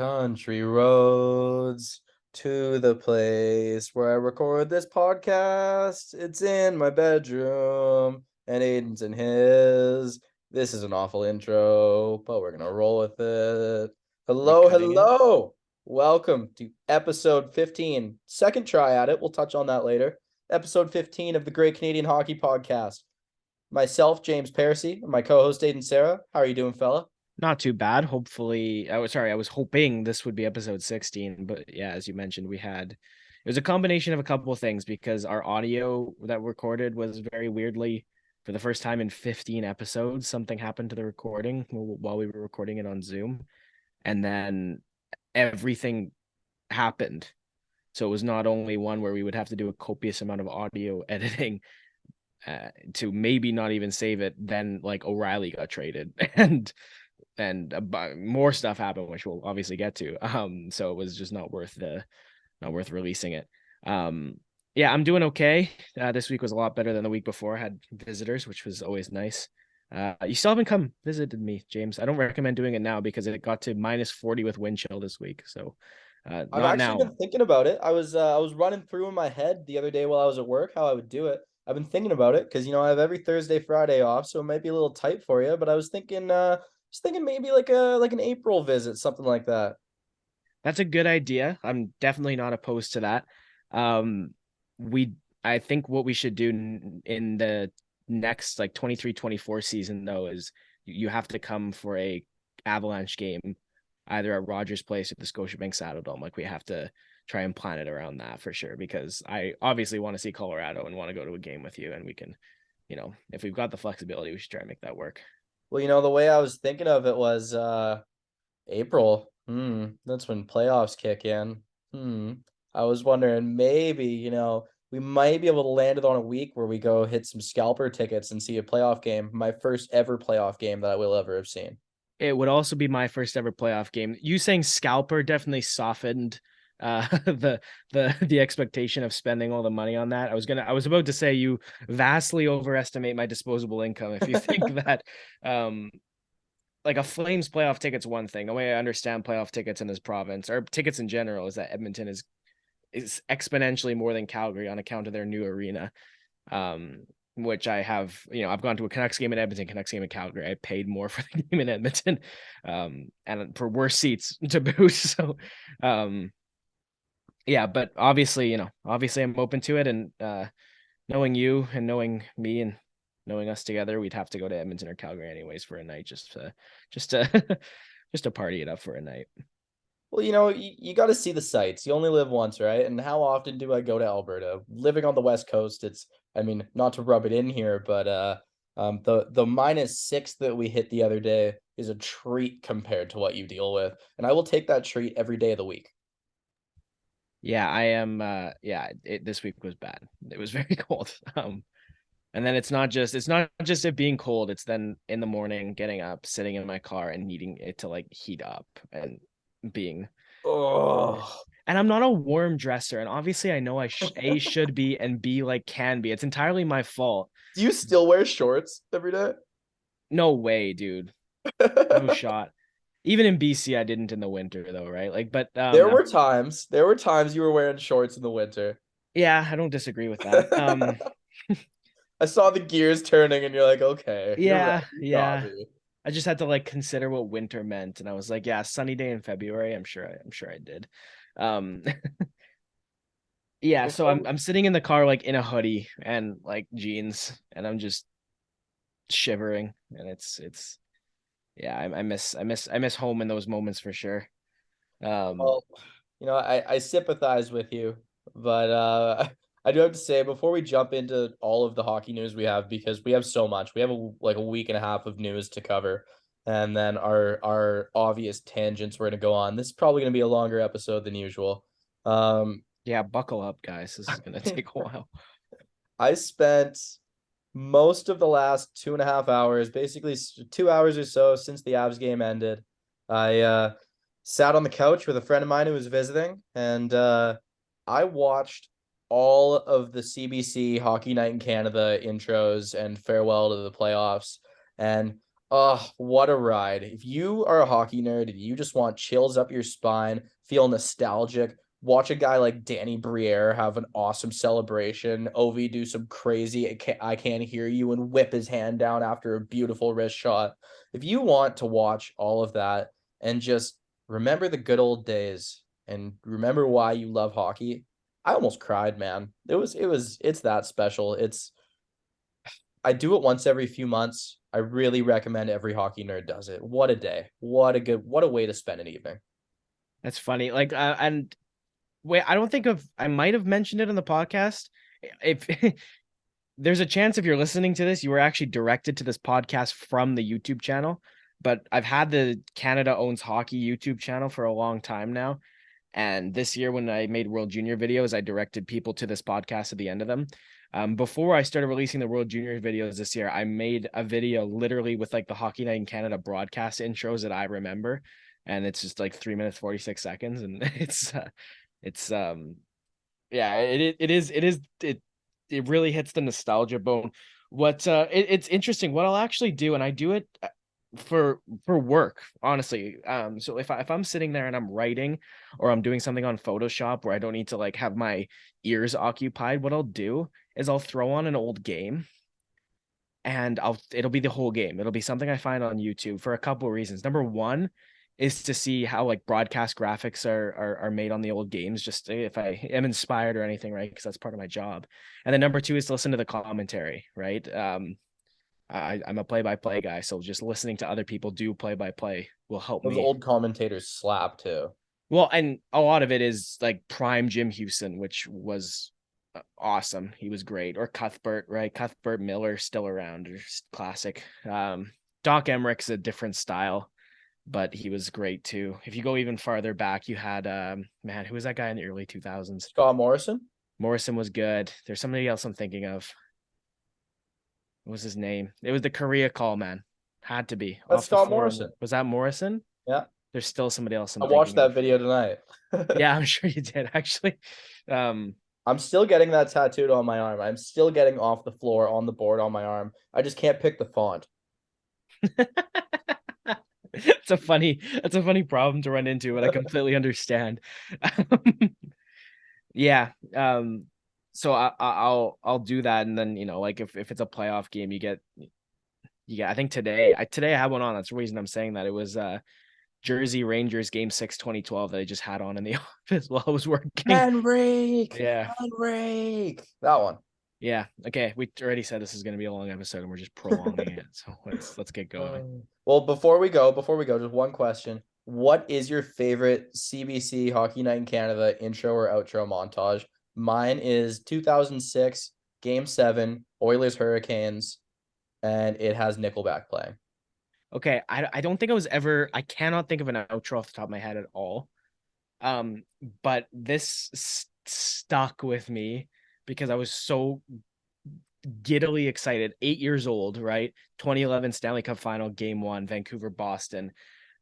Country roads to the place where I record this podcast. It's in my bedroom, and Aidan's in his. This is an awful intro, but we're gonna roll with it. Hello, hello. Welcome to episode 15. Second try at it. We'll touch on that later. Episode 15 of the Great Canadian Hockey Podcast. Myself, James Parisi, and my co-host Aidan Sarah. How are you doing, fella? Not too bad. Hopefully, I was hoping this would be episode 16, but yeah, as you mentioned, it was a combination of a couple of things because our audio that recorded was very weirdly, for the first time in 15 episodes, something happened to the recording while we were recording it on Zoom, and then everything happened. So it was not only one where we would have to do a copious amount of audio editing to maybe not even save it, then like O'Reilly got traded and more stuff happened, which we'll obviously get to. So it was just not worth releasing it. Yeah, I'm doing okay. This week was a lot better than the week before. I had visitors, which was always nice. You still haven't come visited me, James. I don't recommend doing it now because it got to -40 with wind chill this week. So I've not actually now. been thinking about it. I was running through in my head the other day while I was at work how I would do it. I've been thinking about it because I have every Thursday, Friday off, so it might be a little tight for you. But I was thinking maybe like an April visit, something like that. That's a good idea. I'm definitely not opposed to that. Um, we I think what we should do in the next like 23-24 season though is you have to come for a Avalanche game either at Rogers Place or the Scotiabank Saddledome. Like we have to try and plan it around that for sure because I obviously want to see Colorado and want to go to a game with you, and we can, if we've got the flexibility, we should try and make that work. Well, the way I was thinking of it was April. That's when playoffs kick in. I was wondering maybe, we might be able to land it on a week where we go hit some scalper tickets and see a playoff game. My first ever playoff game that I will ever have seen. It would also be my first ever playoff game. You saying scalper definitely softened the expectation of spending all the money on that. I was about to say you vastly overestimate my disposable income if you think that like a Flames playoff ticket's one thing. The way I understand playoff tickets in this province or tickets in general is that Edmonton is exponentially more than Calgary on account of their new arena. Which I have, I've gone to a Canucks game in Edmonton, Canucks game in Calgary. I paid more for the game in Edmonton, and for worse seats to boot. So, yeah, but obviously, I'm open to it. And knowing you and knowing me and knowing us together, we'd have to go to Edmonton or Calgary anyways for a night, just to, just to party it up for a night. Well, you got to see the sights. You only live once, right? And how often do I go to Alberta? Living on the West Coast, I mean, not to rub it in here, but the -6 that we hit the other day is a treat compared to what you deal with, and I will take that treat every day of the week. Yeah, I am. This week was bad. It was very cold. And then it's not just it being cold. It's then in the morning, getting up, sitting in my car, and needing it to like heat up and being. Oh, And I'm not a warm dresser, and obviously I know A should be and B like can be. It's entirely my fault. do you still wear shorts every day? No way, dude. No shot. Even in BC, I didn't in the winter though, right? Like, but There were times you were wearing shorts in the winter. yeah, I don't disagree with that. I saw the gears turning, and you're like, okay, you're right. Yeah, You got yeah. me. I just had to like consider what winter meant, and I was like, yeah, sunny day in February. I'm sure I did. Um, yeah. So I'm sitting in the car like in a hoodie and like jeans, and I'm just shivering, and it's yeah. I miss home in those moments for sure. Um, Well, I sympathize with you, but I do have to say before we jump into all of the hockey news we have, because we have so much. We have like a week and a half of news to cover, and then our obvious tangents we're gonna go on. This is probably gonna be a longer episode than usual. Um, yeah, buckle up, guys. This is gonna take a while. I spent most of the last 2.5 hours, basically 2 hours or so since the Avs game ended. I sat on the couch with a friend of mine who was visiting, and I watched all of the CBC Hockey Night in Canada intros and farewell to the playoffs. And Oh, what a ride. If you are a hockey nerd and you just want chills up your spine, feel nostalgic, watch a guy like Danny Briere have an awesome celebration, Ovi do some crazy I can't hear you and whip his hand down after a beautiful wrist shot. If you want to watch all of that and just remember the good old days and remember why you love hockey, I almost cried, man. It's that special. I do it once every few months. I really recommend every hockey nerd does it. What a day. What a way to spend an evening. That's funny. Like, and wait, I don't think I might have mentioned it in the podcast. If there's a chance if you're listening to this, you were actually directed to this podcast from the YouTube channel. But I've had the Canada Owns Hockey YouTube channel for a long time now. And this year, when I made World Junior videos, I directed people to this podcast at the end of them. Before I started releasing the World Junior videos this year, I made a video literally with like the Hockey Night in Canada broadcast intros that I remember. And it's just like 3 minutes, 46 seconds. And yeah, it really hits the nostalgia bone. It's interesting. What I'll actually do, and I do it for work, honestly. So if I'm sitting there and I'm writing or I'm doing something on Photoshop where I don't need to like have my ears occupied, what I'll do is I'll throw on an old game and it'll be the whole game. It'll be something I find on YouTube for a couple of reasons. Number one is to see how like broadcast graphics are made on the old games, just if I am inspired or anything, right? Because that's part of my job. And then number two is to listen to the commentary, right? I'm a play-by-play guy, so just listening to other people do play-by-play will help Those me. old commentators slap too. Well, and a lot of it is like prime Jim Houston, which was awesome. He was great. Or Cuthbert, right? Cuthbert Miller still around, or classic. Doc Emmerich's a different style, but he was great too. If you go even farther back, you had man, who was that guy in the early 2000s? Scott Morrison? Morrison was good. There's somebody else I'm thinking of. What was his name? It was the Korea call, man. Had to be. That's Off the Scott floor. Morrison. Was that Morrison? Yeah. There's still somebody else I watched that video tonight. Yeah, I'm sure you did, actually. I'm still getting that tattooed on my arm. I'm still getting off the floor on the board on my arm. I just can't pick the font. It's a funny problem to run into, and I completely understand. Yeah. So I'll do that, and then like if it's a playoff game, you get I think today I had one on. That's the reason I'm saying that. It was Jersey Rangers game 6 2012 that I just had on in the office while I was working. Henrik! Yeah. Henrik! That one. Yeah. Okay. We already said this is going to be a long episode and we're just prolonging it. So let's get going. Well, before we go, just one question. What is your favorite CBC Hockey Night in Canada intro or outro montage? Mine is 2006 Game 7 Oilers Hurricanes, and it has Nickelback playing. Okay, I don't think I cannot think of an outro off the top of my head at all. But this stuck with me because I was so giddily excited. 8 years old, right? 2011 Stanley Cup Final, Game 1, Vancouver, Boston.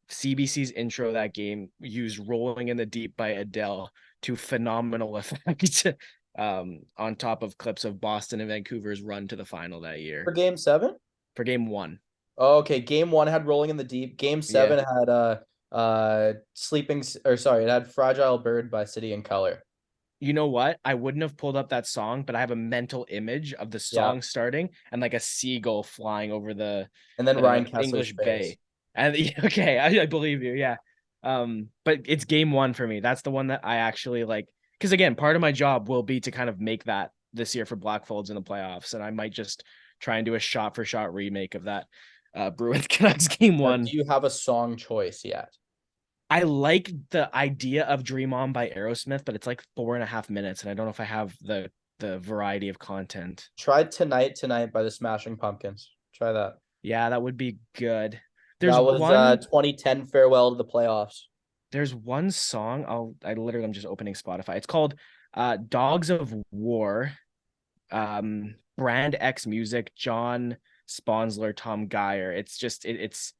CBC's intro that game used "Rolling in the Deep" by Adele to phenomenal effect. On top of clips of Boston and Vancouver's run to the final that year. For Game 7? For Game 1. Oh, okay, Game 1 had Rolling in the Deep. Game 7 had it had Fragile Bird by City and Color. You know what? I wouldn't have pulled up that song, but I have a mental image of the song starting and like a seagull flying over the Ryan Kesler's English face. Bay. And okay, I believe you, yeah. But it's Game 1 for me. That's the one that I actually like, because again, part of my job will be to kind of make that this year for Blackfolds in the playoffs, and I might just try and do a shot for shot remake of that Bruins Canucks Game 1. Do you have a song choice yet? I like the idea of Dream On by Aerosmith, but it's like 4.5 minutes, and I don't know if I have the variety of content. Try Tonight by the Smashing Pumpkins. Try that. Yeah, that would be good. That was 2010 Farewell to the Playoffs. There's one song. I'm just opening Spotify. It's called Dogs of War. Brand X Music, John Sponsler, Tom Geyer. It's just it's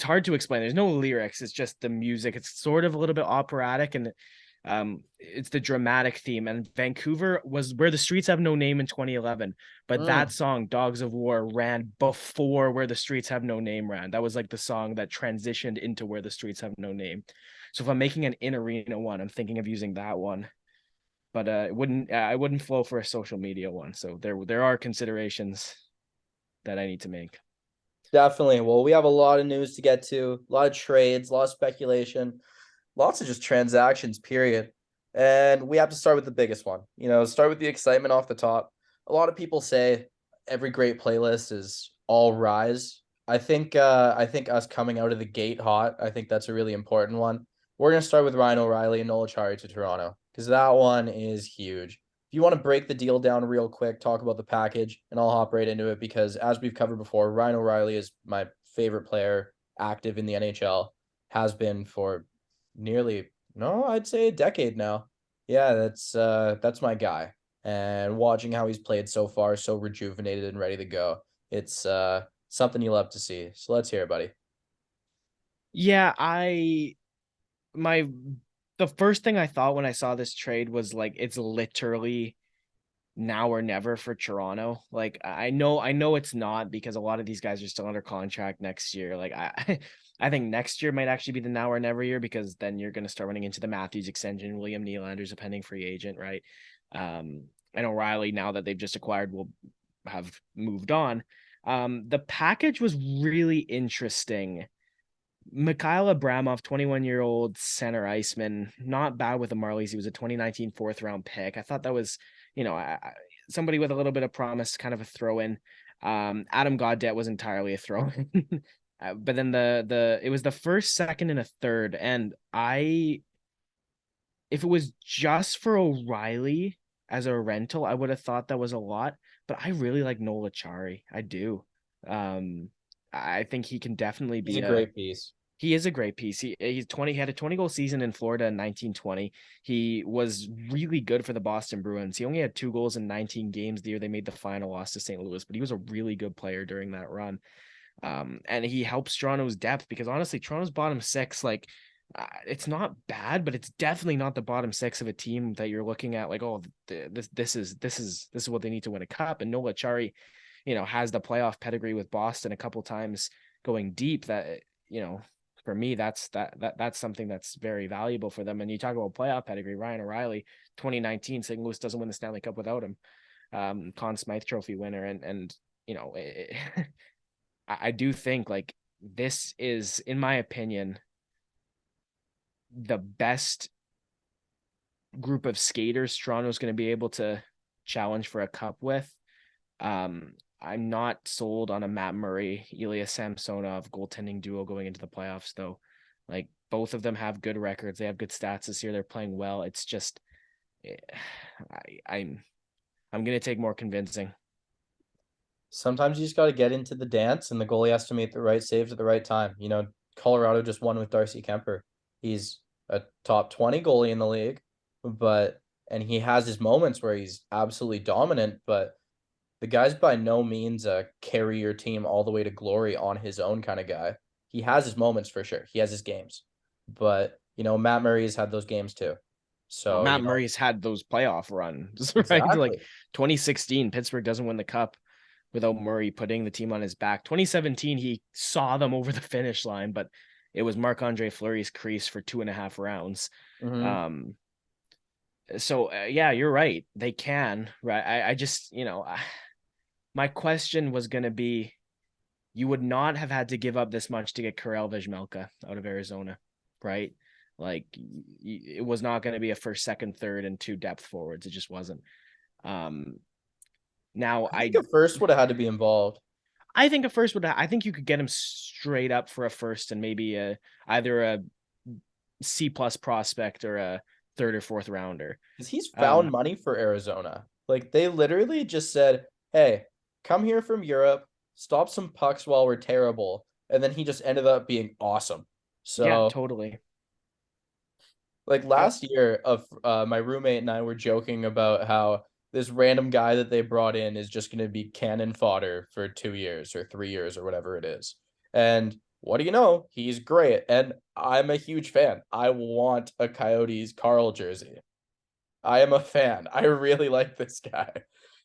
hard to explain. There's no lyrics. It's just the music. It's sort of a little bit operatic, and It's the dramatic theme, and Vancouver was Where the Streets Have No Name in 2011, but that song Dogs of War ran before Where the Streets Have No Name ran. That was like the song that transitioned into Where the Streets Have No Name. So if I'm making an in arena one, I'm thinking of using that one, but I wouldn't flow for a social media one. So there are considerations that I need to make. Definitely. Well, we have a lot of news to get to, a lot of trades, a lot of speculation, lots of just transactions, period. And we have to start with the biggest one. Start with the excitement off the top. A lot of people say every great playlist is all Rise. I think us coming out of the gate hot, I think that's a really important one. We're gonna start with Ryan O'Reilly and Noel Acciari to Toronto because that one is huge. If you want to break the deal down real quick, talk about the package, and I'll hop right into it because as we've covered before, Ryan O'Reilly is my favorite player active in the NHL, has been for nearly, no, I'd say a decade now. Yeah, that's my guy. And watching how he's played so far, so rejuvenated and ready to go. It's something you love to see. So let's hear it, buddy. Yeah, my the first thing I thought when I saw this trade was like it's literally now or never for Toronto. Like I know it's not because a lot of these guys are still under contract next year. Like I think next year might actually be the now or never year because then you're going to start running into the Matthews extension, William Nylander's a pending free agent, right? And O'Reilly, now that they've just acquired, will have moved on. The package was really interesting. Mikhail Abramov, 21-year-old center iceman, not bad with the Marlies. He was a 2019 fourth round pick. I thought that was, somebody with a little bit of promise, kind of a throw in. Adam Gaudette was entirely a throw in. But then it was the first, second, and a third. And if it was just for O'Reilly as a rental, I would have thought that was a lot. But I really like Noel Acciari. I do. I think he can definitely He's be a great piece. he is a great piece. He had a 20-goal season in Florida in 1920. He was really good for the Boston Bruins. He only had 2 goals in 19 games the year they made the final, loss to St. Louis, but he was a really good player during that run. And he helps Toronto's depth because honestly, Toronto's bottom 6, like it's not bad, but it's definitely not the bottom 6 of a team that you're looking at like, oh, this is what they need to win a cup. And Noel Acciari, has the playoff pedigree with Boston a couple times going deep that, for me, that's something that's very valuable for them. And you talk about playoff pedigree, Ryan O'Reilly, 2019, St. Louis doesn't win the Stanley Cup without him. Conn Smythe Trophy winner, and I do think like this is, in my opinion, the best group of skaters Toronto's going to be able to challenge for a cup with. I'm not sold on a Matt Murray, Elias Samsonov goaltending duo going into the playoffs, though. Like both of them have good records. They have good stats this year. They're playing well. It's just, I'm gonna take more convincing. Sometimes you just got to get into the dance, and the goalie has to make the right saves at the right time. Colorado just won with Darcy Kemper. He's a top 20 goalie in the league, and he has his moments where he's absolutely dominant, but the guy's by no means a carry your team all the way to glory on his own kind of guy. He has his moments for sure. He has his games. But, Matt Murray has had those games too. So, Matt Murray's had those playoff runs, right? exactly. Like 2016, Pittsburgh doesn't win the cup without Murray putting the team on his back. 2017, he saw them over the finish line, but it was Marc-Andre Fleury's crease for 2.5 rounds. Mm-hmm. So yeah, you're right. They can, right? I just, my question was going to be, you would not have had to give up this much to get Karel Vejmelka out of Arizona, right? Like it was not going to be a first, second, third, and 2 depth forwards. It just wasn't. Now I think a first would have had to be involved. I think a first would. I think you could get him straight up for a first and maybe either a C+ prospect or a 3rd or 4th rounder. Because he's found money for Arizona. Like they literally just said, "Hey, come here from Europe, stop some pucks while we're terrible," and then he just ended up being awesome. So yeah, totally. like last year, my roommate and I were joking about how this random guy that they brought in is just going to be cannon fodder for 2 years or 3 years or whatever it is. And what do you know? He's great. And I'm a huge fan. I want a Coyotes Carl jersey. I am a fan. I really like this guy.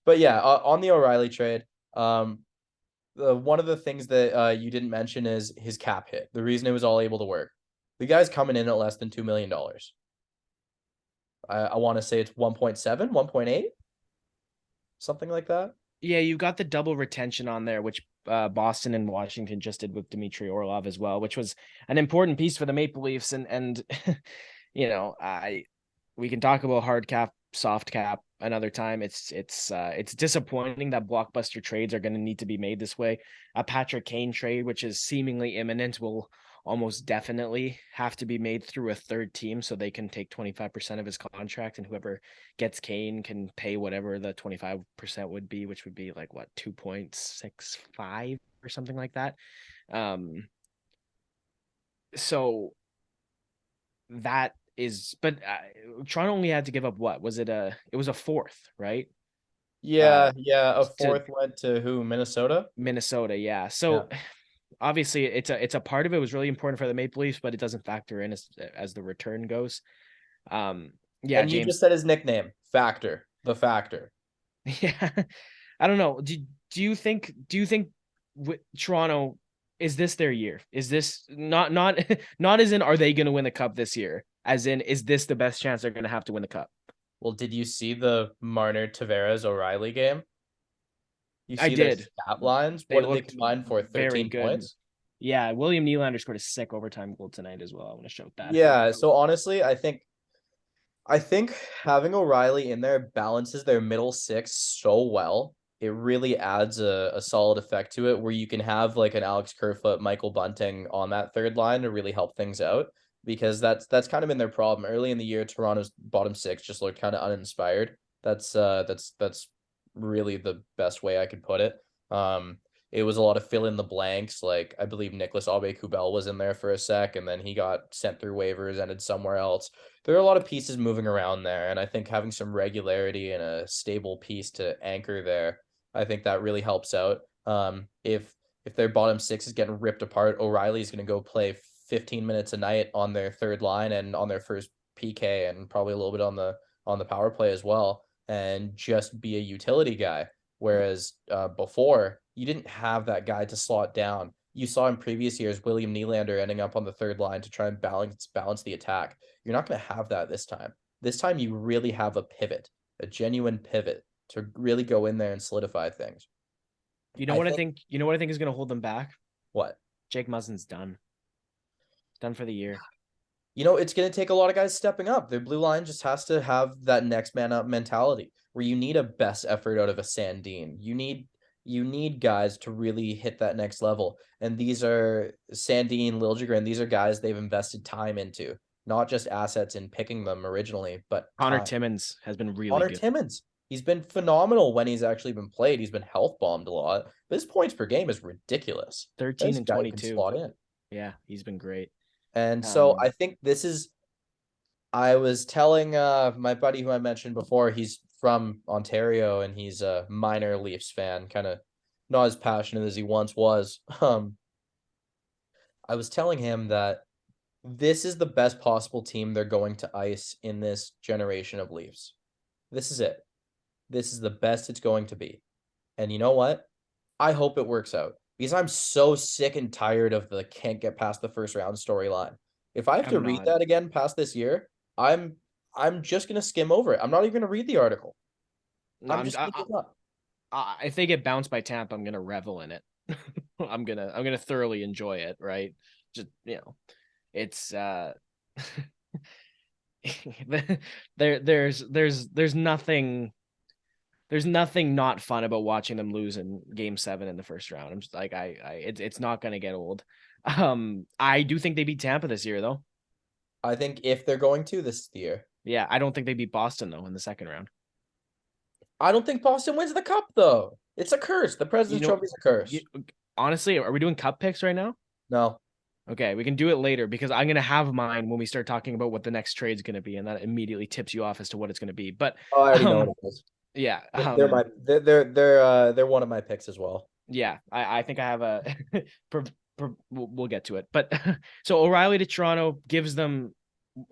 But yeah, on the O'Reilly trade, one of the things that you didn't mention is his cap hit. The reason it was all able to work. The guy's coming in at less than $2 million. I want to say it's 1.7, 1.8, something like that. Yeah, you got the double retention on there, which Boston and Washington just did with Dmitry Orlov as well, which was an important piece for the Maple Leafs. And you know, we can talk about hard cap, soft cap another time. It's disappointing that blockbuster trades are going to need to be made this way. A Patrick Kane trade, which is seemingly imminent, will almost definitely have to be made through a third team so they can take 25% of his contract, and whoever gets Kane can pay whatever the 25% would be, which would be like what, 2.65 or something like that. So that is, but Toronto only had to give up, what was it? It was a fourth, right? Yeah, a To fourth went to who? Minnesota? Minnesota. Yeah. So Yeah. obviously it's a part of it was really important for the Maple Leafs, but it doesn't factor in as the return goes. Yeah, And you James. just said his nickname, Factor, the Factor. Yeah. I don't know. Do you think Toronto, is this their year? Is this not not as in are they going to win the cup this year? As in, is this the best chance they're going to have to win the cup? Well, did you see the Marner Tavares O'Reilly game? You I see their did. stat lines? They What did they looked combine for? very 13 good. points? Yeah, William Nylander scored a sick overtime goal tonight as well. I want to show that. Yeah, so honestly, I think having O'Reilly in there balances their middle six so well. It really adds a solid effect to it where you can have like an Alex Kerfoot, Michael Bunting on that third line to really help things out because that's kind of been their problem. Early in the year, Toronto's bottom six just looked kind of uninspired. That's really the best way I could put it. It was a lot of fill in the blanks. Like I believe Nicholas Aube-Kubel was in there for a sec, and then he got sent through waivers, ended somewhere else. There are a lot of pieces moving around there, and I think having some regularity and a stable piece to anchor there, I think that really helps out. If their bottom six is getting ripped apart, O'Reilly's going to go play 15 minutes a night on their third line and on their first PK, and probably a little bit on the power play as well, and just be a utility guy. Whereas before, you didn't have that guy to slot down. You saw in previous years William Nylander ending up on the third line to try and balance the attack. You're not going to have that this time. This time you really have a pivot, a genuine pivot to really go in there and solidify things. You know I what I think think? You know what I think is going to hold them back? what? Jake Muzzin's done. Done for the year. It's going to take a lot of guys stepping up. Their blue line just has to have that next man up mentality where you need a best effort out of a Sandin. You need guys to really hit that next level. And these are Sandin, Liljegren. These are guys they've invested time into, not just assets in picking them originally, but Connor time. Timmins has been really Connor good. Timmins. He's been phenomenal when he's actually been played. He's been health bombed a lot, but his points per game is ridiculous. 13 This and guy can 22. slot in. Yeah, he's been great. And so I think I was telling my buddy who I mentioned before, he's from Ontario and he's a minor Leafs fan, kind of not as passionate as he once was. I was telling him that this is the best possible team they're going to ice in this generation of Leafs. This is it. This is the best it's going to be. And you know what? I hope it works out because I'm so sick and tired of the can't get past the first round storyline. If I have to I'm read not. that again past this year, I'm just gonna skim over it. I'm not even gonna read the article. No, I'm just gonna give up. if they get bounced by Tampa, I'm gonna revel in it. I'm gonna thoroughly enjoy it, right? Just it's there's nothing not fun about watching them lose in game 7 in the first round. I'm just like it's not gonna get old. I do think they beat Tampa this year though. I think if they're going to, this is the year. Yeah, I don't think they beat Boston though in the second round. I don't think Boston wins the cup though. It's a curse. The President's Trophy is a curse. Honestly, are we doing cup picks right now? No. Okay, we can do it later because I'm gonna have mine when we start talking about what the next trade's gonna be, and that immediately tips you off as to what it's gonna be. But Oh, I already know what it is. yeah, They're one of my picks as well. yeah, I think I have a we'll get to it. But so O'Reilly to Toronto gives them,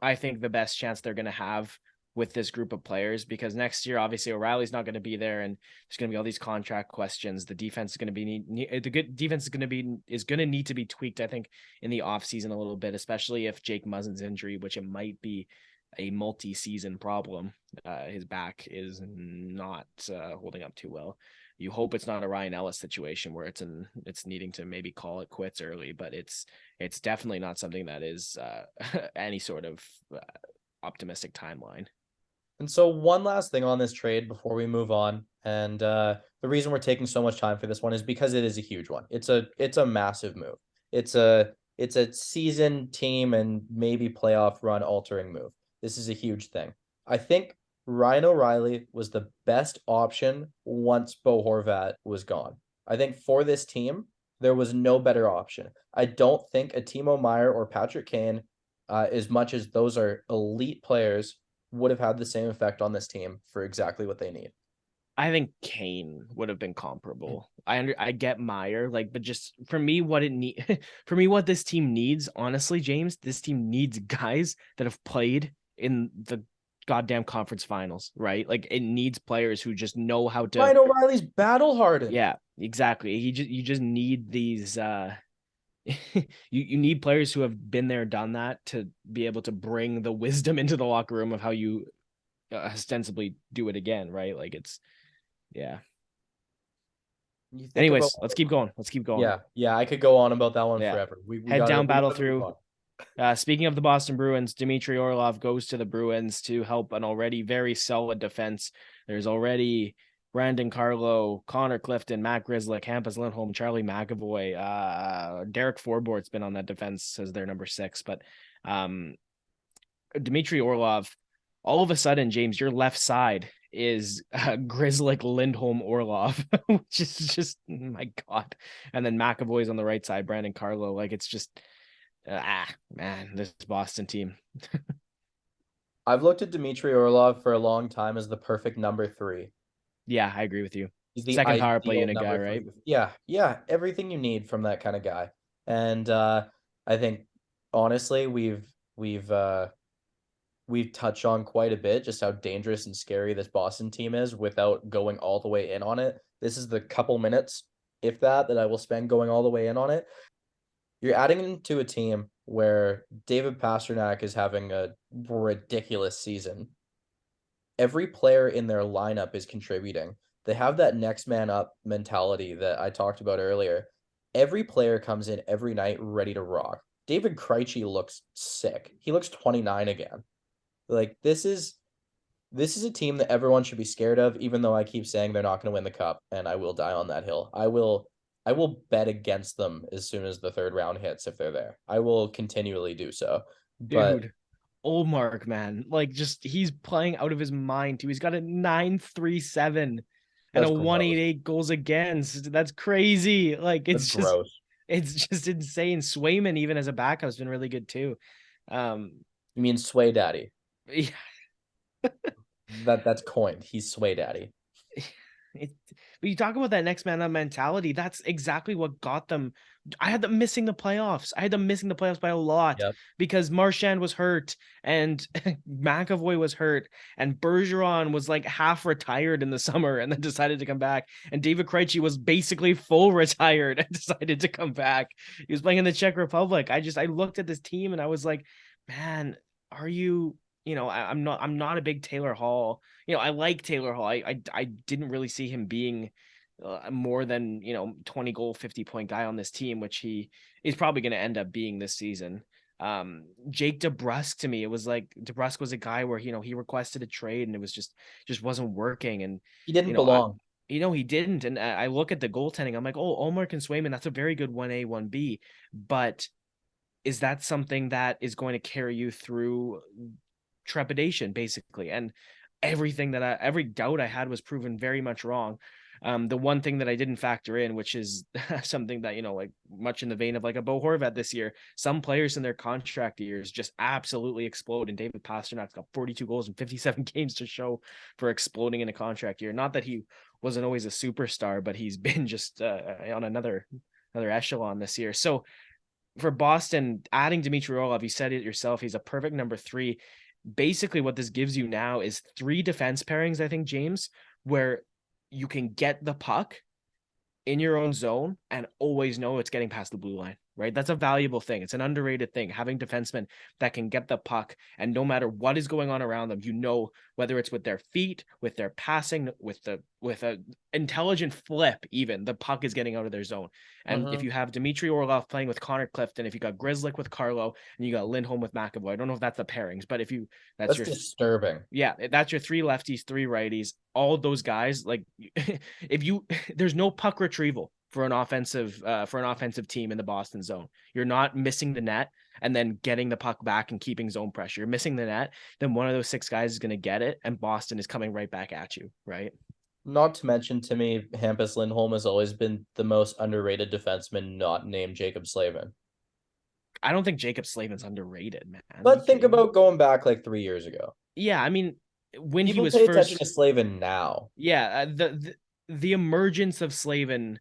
I think, the best chance they're going to have with this group of players, because next year, obviously, O'Reilly's not going to be there, and there's going to be all these contract questions. The defense is going to be the good defense is going to need to be tweaked, I think, in the offseason a little bit, especially if Jake Muzzin's injury, which it might be a multi-season problem. His back is not holding up too well. You hope it's not a Ryan Ellis situation where it's needing to maybe call it quits early, but it's definitely not something that is any sort of optimistic timeline. And so one last thing on this trade before we move on, and the reason we're taking so much time for this one is because it is a huge one. It's a massive move. It's a season, team, and maybe playoff run altering move. This is a huge thing. I think Ryan O'Reilly was the best option once Bo Horvat was gone. I think for this team, there was no better option. I don't think a Timo Meier or Patrick Kane, as much as those are elite players, would have had the same effect on this team for exactly what they need. I think Kane would have been comparable. I get Meier, but just for me, what this team needs, honestly, James, this team needs guys that have played in the goddamn conference finals, right? Like, it needs players who just know how to. Ryan O'Reilly's battle hardened. Yeah, exactly. You just need these. You need players who have been there, done that, to be able to bring the wisdom into the locker room of how you ostensibly do it again, right? Like, it's, yeah. Anyways, let's keep going. Yeah, I could go on about that one forever. We head down, battle through. Speaking of the Boston Bruins, Dmitry Orlov goes to the Bruins to help an already very solid defense. There's already Brandon Carlo, Connor Clifton, Matt Grzelcyk, Hampus Lindholm, Charlie McAvoy, Derek Forbort's been on that defense as their number 6. But Dmitry Orlov, all of a sudden, James, your left side is Grzelcyk, Lindholm, Orlov, which is just, my God. And then McAvoy's on the right side, Brandon Carlo. Like, it's just, man, this Boston team. I've looked at Dmitry Orlov for a long time as the perfect number 3. Yeah, I agree with you. He's the second power play unit guy, right? Yeah, everything you need from that kind of guy. And I think, honestly, we've touched on quite a bit just how dangerous and scary this Boston team is without going all the way in on it. This is the couple minutes, if that I will spend going all the way in on it. You're adding into a team where David Pastrnak is having a ridiculous season. Every player in their lineup is contributing. They have that next man up mentality that I talked about earlier. Every player comes in every night ready to rock. David Krejci looks sick. He looks 29 again. Like, this is a team that everyone should be scared of, even though I keep saying they're not going to win the cup, and I will die on that hill. I will bet against them as soon as the third round hits if they're there. I will continually do so. Dude, Ullmark, man, like, just, he's playing out of his mind too. He's got a 9.37 and a 1.88 goals against. That's crazy. Like, it's gross. It's just insane. Swayman, even as a backup, has been really good too. You mean Sway Daddy? Yeah. That's coined. He's Sway Daddy. But you talk about that next man up mentality. That's exactly what got them. I had them missing the playoffs. By a lot because Marchand was hurt and McAvoy was hurt and Bergeron was like half retired in the summer and then decided to come back. And David Krejci was basically full retired and decided to come back. He was playing in the Czech Republic. I looked at this team and I was like, man, are you? I'm not a big Taylor Hall. I like Taylor Hall. I didn't really see him being more than 20 goal 50 point guy on this team, which he is probably going to end up being this season. Jake DeBrusk, to me, it was like DeBrusk was a guy where he requested a trade and it was just wasn't working, and he didn't belong. He didn't. And I look at the goaltending, I'm like, oh, Ullmark and Swayman, that's a very good 1A 1B, but is that something that is going to carry you through trepidation, basically? And every doubt I had was proven very much wrong. The one thing that I didn't factor in, which is something that, like much in the vein of like a Bo Horvat this year, some players in their contract years just absolutely explode. And David Pasternak's got 42 goals in 57 games to show for exploding in a contract year. Not that he wasn't always a superstar, but he's been just on another echelon this year. So for Boston, adding Dmitry Orlov, you said it yourself, he's a perfect number 3. Basically, what this gives you now is 3 defense pairings, I think, James, where you can get the puck in your own zone and always know it's getting past the blue line, right? That's a valuable thing. It's an underrated thing, having defensemen that can get the puck, and no matter what is going on around them, you know, whether it's with their feet, with their passing, with a intelligent flip, even the puck is getting out of their zone. And if you have Dmitry Orlov playing with Connor Clifton, if you got Grizzlick with Carlo, and you got Lindholm with McAvoy, I don't know if that's the pairings, but if you that's disturbing. Yeah, that's your 3 lefties, 3 righties, all those guys. Like, if you there's no puck retrieval for an offensive team in the Boston zone. You're not missing the net and then getting the puck back and keeping zone pressure. You're missing the net, then one of those 6 guys is going to get it, and Boston is coming right back at you, right? Not to mention, to me, Hampus Lindholm has always been the most underrated defenseman not named Jacob Slavin. I don't think Jacob Slavin's underrated, man. But think about going back like 3 years ago. Yeah, I mean, when People he was pay first, attention to Slavin now. yeah, the emergence of Slavin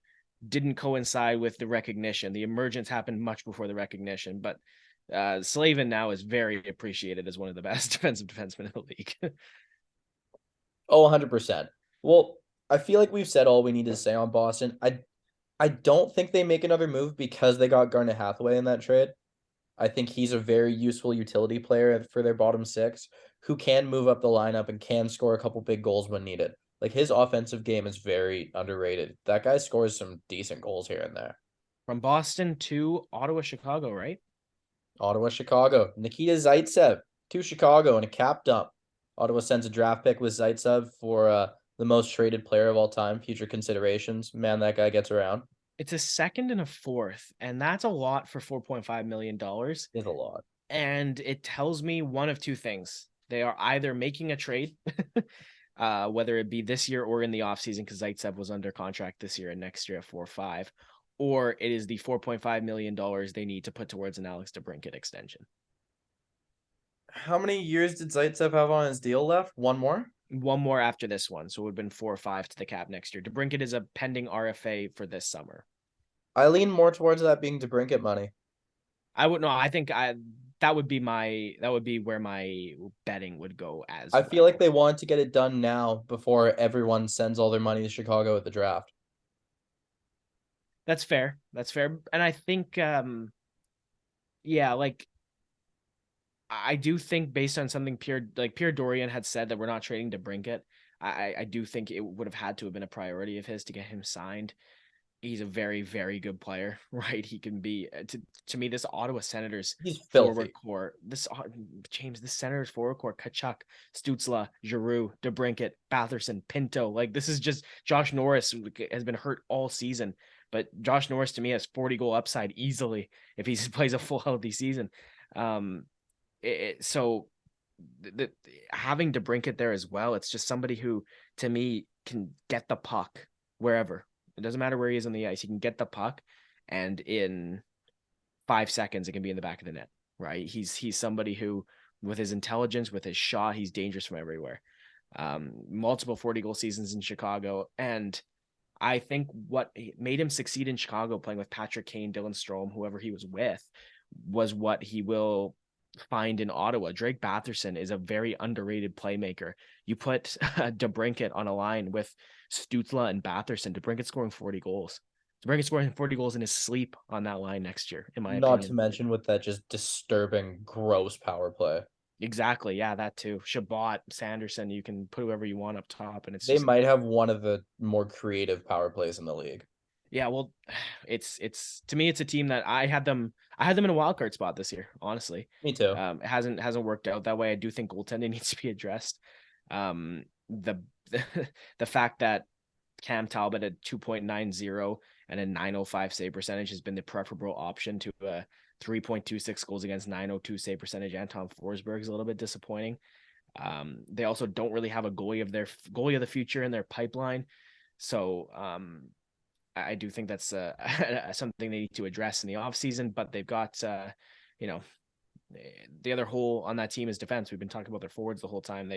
didn't coincide with the recognition. The emergence happened much before the recognition, but Slavin now is very appreciated as one of the best defensive defensemen in the league. Oh, 100%. Well, I feel like we've said all we need to say on Boston. I don't think they make another move because they got Garnet Hathaway in that trade. I think he's a very useful utility player for their bottom 6 who can move up the lineup and can score a couple big goals when needed. Like, his offensive game is very underrated. That guy scores some decent goals here and there. From Boston to Ottawa, Chicago, right? Ottawa, Chicago. Nikita Zaitsev to Chicago in a cap dump. Ottawa sends a draft pick with Zaitsev for the most traded player of all time, future considerations. Man, that guy gets around. It's a 2nd and a 4th, and that's a lot for $4.5 million. It's a lot. And it tells me one of 2 things. They are either making a trade, whether it be this year or in the offseason, because Zaitsev was under contract this year and next year at 4.5, or it is the $4.5 million they need to put towards an Alex DeBrincat extension. How many years did Zaitsev have on his deal left? One more? One more after this one, so it would have been 4 or 5 to the cap next year. DeBrincat is a pending RFA for this summer. I lean more towards that being DeBrincat money. I would know. I think that would be where my betting would go as I feel like they want to get it done now before everyone sends all their money to Chicago at the draft. That's fair. And I think, yeah, like, I do think based on something Pierre Dorian had said that we're not trading DeBrincat, I do think it would have had to have been a priority of his to get him signed. He's a very, very good player, right? He can be, to me, this Ottawa Senators forward core, this Senators forward core, Tkachuk, Stützle, Giroux, DeBrincat, Batherson, Pinto. Like, this is just, Josh Norris has been hurt all season, but Josh Norris to me has 40-goal upside easily if he plays a full healthy season. So having DeBrincat there as well, it's just somebody who, to me, can get the puck wherever. It doesn't matter where he is on the ice. He can get the puck, and in 5 seconds, it can be in the back of the net, right? He's somebody who, with his intelligence, with his shot, he's dangerous from everywhere. Multiple 40-goal seasons in Chicago, and I think what made him succeed in Chicago, playing with Patrick Kane, Dylan Strome, whoever he was with, was what he will find in Ottawa. Drake Batherson is a very underrated playmaker. You put DeBrincat on a line with Stützle and Batherson, DeBrincat scoring 40 goals. DeBrincat scoring 40 goals in his sleep on that line next year, in my opinion. Not to mention with that just disturbing, gross power play. Exactly. Yeah, that too. Shabbat, Sanderson, you can put whoever you want up top, and they might have one of the more creative power plays in the league. Yeah, well, it's to me, it's a team that I had them in a wild card spot this year, honestly. Me too. It hasn't worked out that way. I do think goaltending needs to be addressed. The fact that Cam Talbot at 2.90 and a 905 save percentage has been the preferable option to a 3.26 goals against 902 save percentage. Anton Forsberg is a little bit disappointing. They also don't really have a goalie of the future in their pipeline. So I do think that's something they need to address in the offseason, but they've got, the other hole on that team is defense. We've been talking about their forwards the whole time.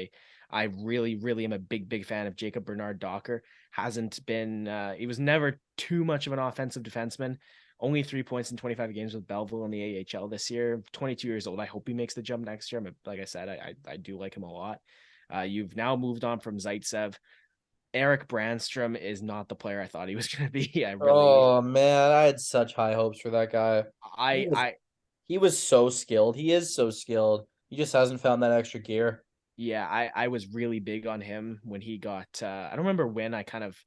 I really, really am a big fan of Jacob Bernard Docker. Hasn't been, he was never too much of an offensive defenseman. Only 3 points in 25 games with Belleville in the AHL this year. 22 years old. I hope he makes the jump next year. Like I said, I do like him a lot. You've now moved on from Zaitsev. Eric Brandstrom is not the player I thought he was going to be. Oh man, I had such high hopes for that guy. I, I, He was so skilled. He is so skilled. He just hasn't found that extra gear. yeah, I was really big on him when he got. I don't remember when I kind of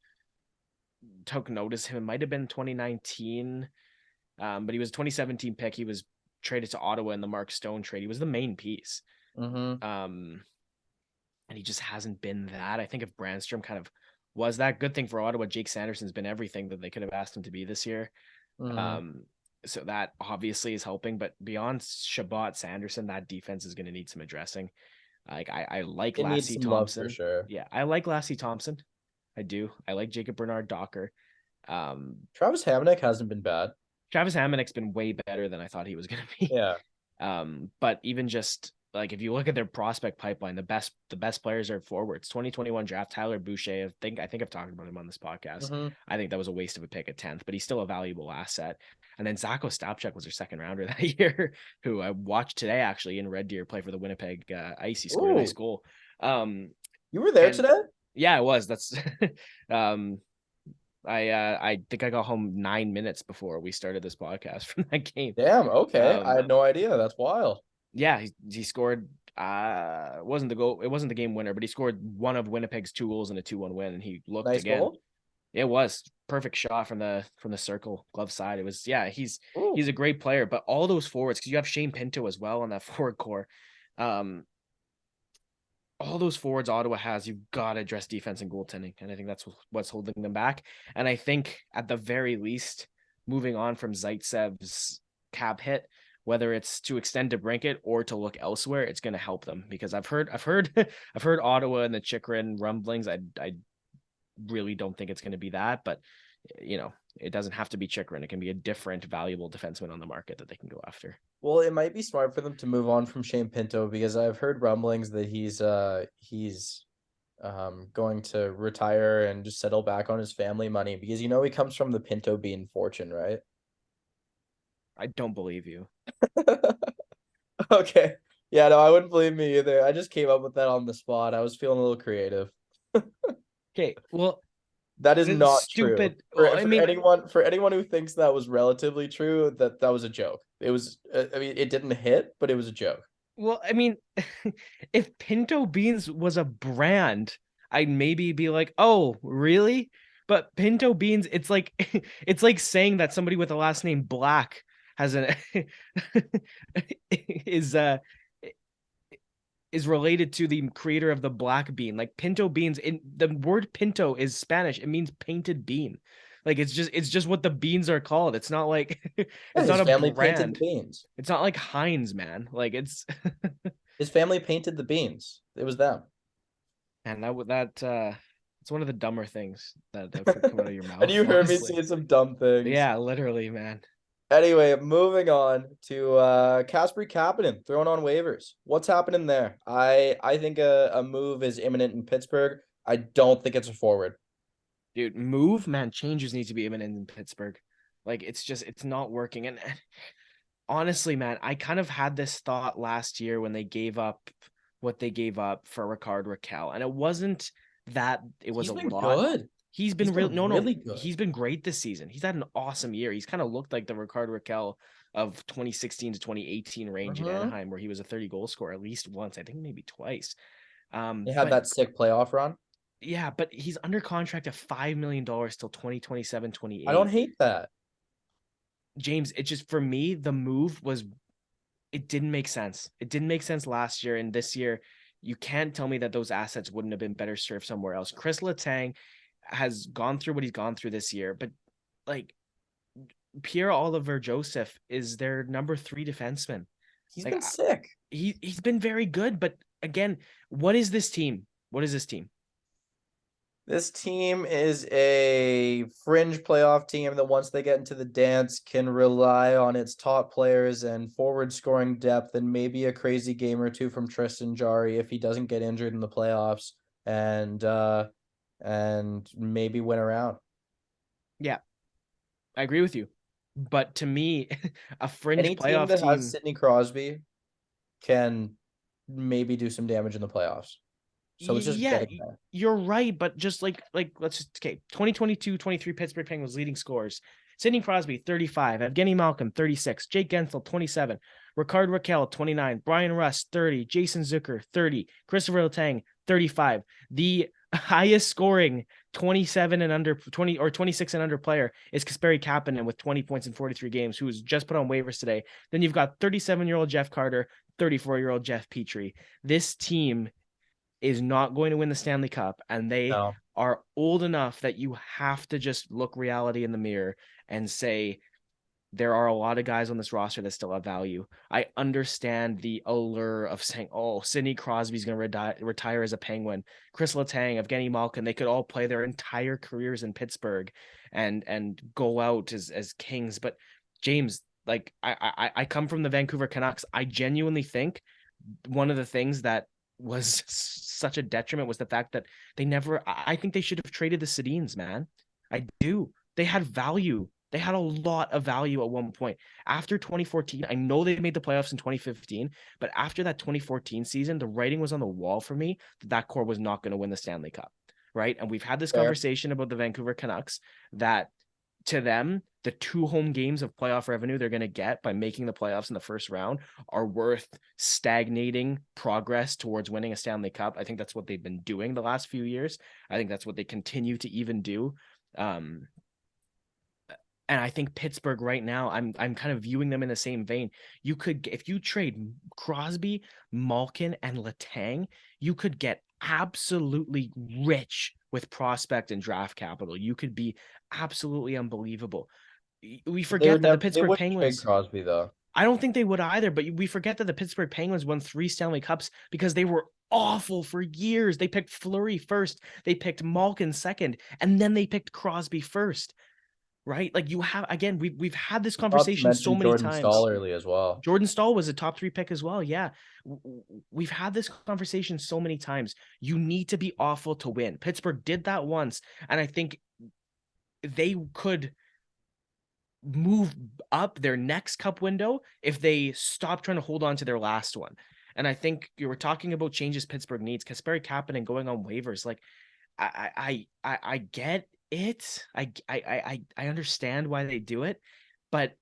took notice of him. It might have been 2019, but he was a 2017 pick. He was traded to Ottawa in the Mark Stone trade. He was the main piece. Mm-hmm. And he just hasn't been that. I think if Brandstrom kind of was that, good thing for Ottawa, Jake Sanderson's been everything that they could have asked him to be this year. Mm-hmm. So that obviously is helping, but beyond Shabbat Sanderson, that defense is going to need some addressing. Like I like Lassie Thompson. Love for sure. Yeah, I like Lassie Thompson. I do. I like Jacob Bernard Docker. Travis Hamonic hasn't been bad. Travis Hamonic's been way better than I thought he was going to be. Yeah. But even just like if you look at their prospect pipeline, the best players are forwards. 2021 draft Tyler Boucher. I think I've talked about him on this podcast. Mm-hmm. I think that was a waste of a pick at 10th, but he's still a valuable asset. And then Zacho Stopchuk was their second rounder that year, who I watched today actually in Red Deer play for the Winnipeg Ice. He scored a nice goal. You were there today? Yeah, I was. That's I think I got home 9 minutes before we started this podcast from that game. Damn, okay. I had no idea. That's wild. Yeah, he scored it wasn't the goal, it wasn't the game winner, but he scored one of Winnipeg's 2 goals in a 2-1 win, and he looked nice again. Goal? It was perfect shot from the circle glove side. It was he's a great player, but all those forwards, because you have Shane Pinto as well on that forward core. All those forwards Ottawa has, you've got to address defense and goaltending. And I think that's what's holding them back. And I think at the very least, moving on from Zaitsev's cap hit, whether it's to extend to Brinkett or to look elsewhere, it's going to help them, because I've heard Ottawa and the Chychrun rumblings. I really don't think it's going to be that, but it doesn't have to be Chychrun. It can be a different valuable defenseman on the market that they can go after. Well, it might be smart for them to move on from Shane Pinto, because I've heard rumblings that he's going to retire and just settle back on his family money, because he comes from the Pinto bean fortune, right? I don't believe you. Okay. Yeah, no, I wouldn't believe me either. I just came up with that on the spot. I was feeling a little creative. Okay, well, that is not stupid. True. For anyone who thinks that was relatively true, that was a joke. It was. It didn't hit, but it was a joke. Well, I mean, if Pinto Beans was a brand, I'd maybe be like, "Oh, really?" But Pinto Beans, it's like it's like saying that somebody with the last name Black has an is related to the creator of the black bean. Like pinto beans, in the word pinto is Spanish. It means painted bean. Like it's just what the beans are called. It's not like it's not a family brand. Painted the beans. It's not like Heinz, man. Like it's his family painted the beans. It was them. And it's one of the dumber things that could come out of your mouth. And you heard me say some dumb things. Yeah, literally, man. Anyway, moving on to Casper Kapanen thrown on waivers. What's happening there? I think a move is imminent in Pittsburgh. I don't think it's a forward. Dude, changes need to be imminent in Pittsburgh. Like it's not working. And honestly, man, I kind of had this thought last year when they gave up what they gave up for Rickard Rakell, and it wasn't that it was a lot. Good. He's been really good. He's been great this season. He's had an awesome year. He's kind of looked like the Rickard Rakell of 2016 to 2018 range in Anaheim, where he was a 30 goal scorer at least once. I think maybe twice. He had that sick playoff run. Yeah, but he's under contract of $5 million till 2027, 28. I don't hate that. James, it just, for me, the move it didn't make sense. It didn't make sense last year, and this year, you can't tell me that those assets wouldn't have been better served somewhere else. Chris Letang has gone through what he's gone through this year, but like Pierre-Olivier Joseph is their number 3 defenseman. He's been sick. He's been very good, but again, what is this team? This team is a fringe playoff team that once they get into the dance can rely on its top players and forward scoring depth, and maybe a crazy game or two from Tristan Jarry if he doesn't get injured in the playoffs, and maybe win around. Yeah, I agree with you. But to me, a fringe Any team playoff that has team. Sidney Crosby can maybe do some damage in the playoffs. So it's just Yeah, getting there. you're right, but just let's just 2022-23 Pittsburgh Penguins leading scorers. Sidney Crosby 35, Evgeny Malkin 36, Jake Gensel 27, Rickard Rakell 29, Brian Russ 30, Jason Zucker 30, Christopher Letang 35. The highest scoring 27 and under 20 or 26 and under player is Kasperi Kapanen with 20 points in 43 games, who was just put on waivers today. Then you've got 37-year-old Jeff Carter, 34-year-old Jeff Petrie. This team is not going to win the Stanley Cup, and they No. are old enough that you have to just look reality in the mirror and say there are a lot of guys on this roster that still have value. I understand the allure of saying, oh, Sidney Crosby's going to retire as a Penguin. Chris Letang, Evgeny Malkin, they could all play their entire careers in Pittsburgh and go out as kings. But James, like I come from the Vancouver Canucks. I genuinely think one of the things that was such a detriment was the fact that they never. I think they should have traded the Sedins, man. I do. They had value. They had a lot of value at one point. After 2014, I know they made the playoffs in 2015, but after that 2014 season, the writing was on the wall for me that that core was not going to win the Stanley Cup, right? And we've had this Fair. conversation about the Vancouver Canucks that to them, the 2 home games of playoff revenue they're going to get by making the playoffs in the first round are worth stagnating progress towards winning a Stanley Cup. I think that's what they've been doing the last few years. I think that's what they continue to even do. And I think Pittsburgh right now, I'm kind of viewing them in the same vein. You could, if you trade Crosby, Malkin, and Letang, you could get absolutely rich with prospect and draft capital. You could be absolutely unbelievable. We forget that the They Pittsburgh wouldn't trade Penguins, Crosby though. I don't think they would either, but we forget that the Pittsburgh Penguins won 3 Stanley Cups because they were awful for years. They picked Fleury first, they picked Malkin second, and then they picked Crosby first. Right? Like you have, again, we've had this Not to conversation so mention many Jordan times. Stahl early as well. Jordan Stahl was a top 3 pick as well. Yeah. We've had this conversation so many times. You need to be awful to win. Pittsburgh did that once, and I think they could move up their next cup window if they stop trying to hold on to their last one. And I think you were talking about changes Pittsburgh needs. Kasperi Kapanen going on waivers. Like I get it. I understand why they do it, but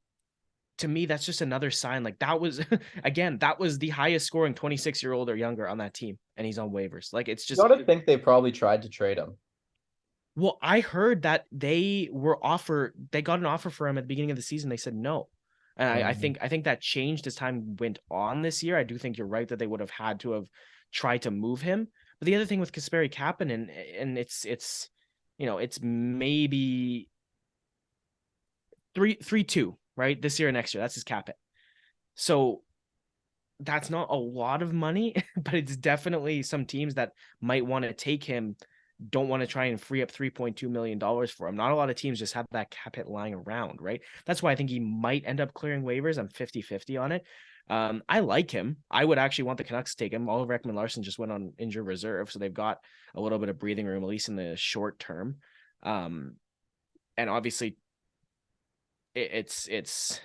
to me, that's just another sign. Like that was again, that was the highest scoring 26-year-old or younger on that team, and he's on waivers. Like it's You just, gotta think they probably tried to trade him. well, I heard that they got an offer for him at the beginning of the season. They said no. And I think that changed as time went on this year. I do think you're right that they would have had to have tried to move him. But the other thing with Kasperi Kapanen, and it's it's maybe 3-2, right? This year and next year. That's his cap hit. So that's not a lot of money, but it's definitely some teams that might want to take him, don't want to try and free up $3.2 million for him. Not a lot of teams just have that cap hit lying around, right? That's why I think he might end up clearing waivers. I'm 50-50 on it. I like him. I would actually want the Canucks to take him. Oliver Ekman-Larsson just went on injured reserve, so they've got a little bit of breathing room, at least in the short term. And obviously, it's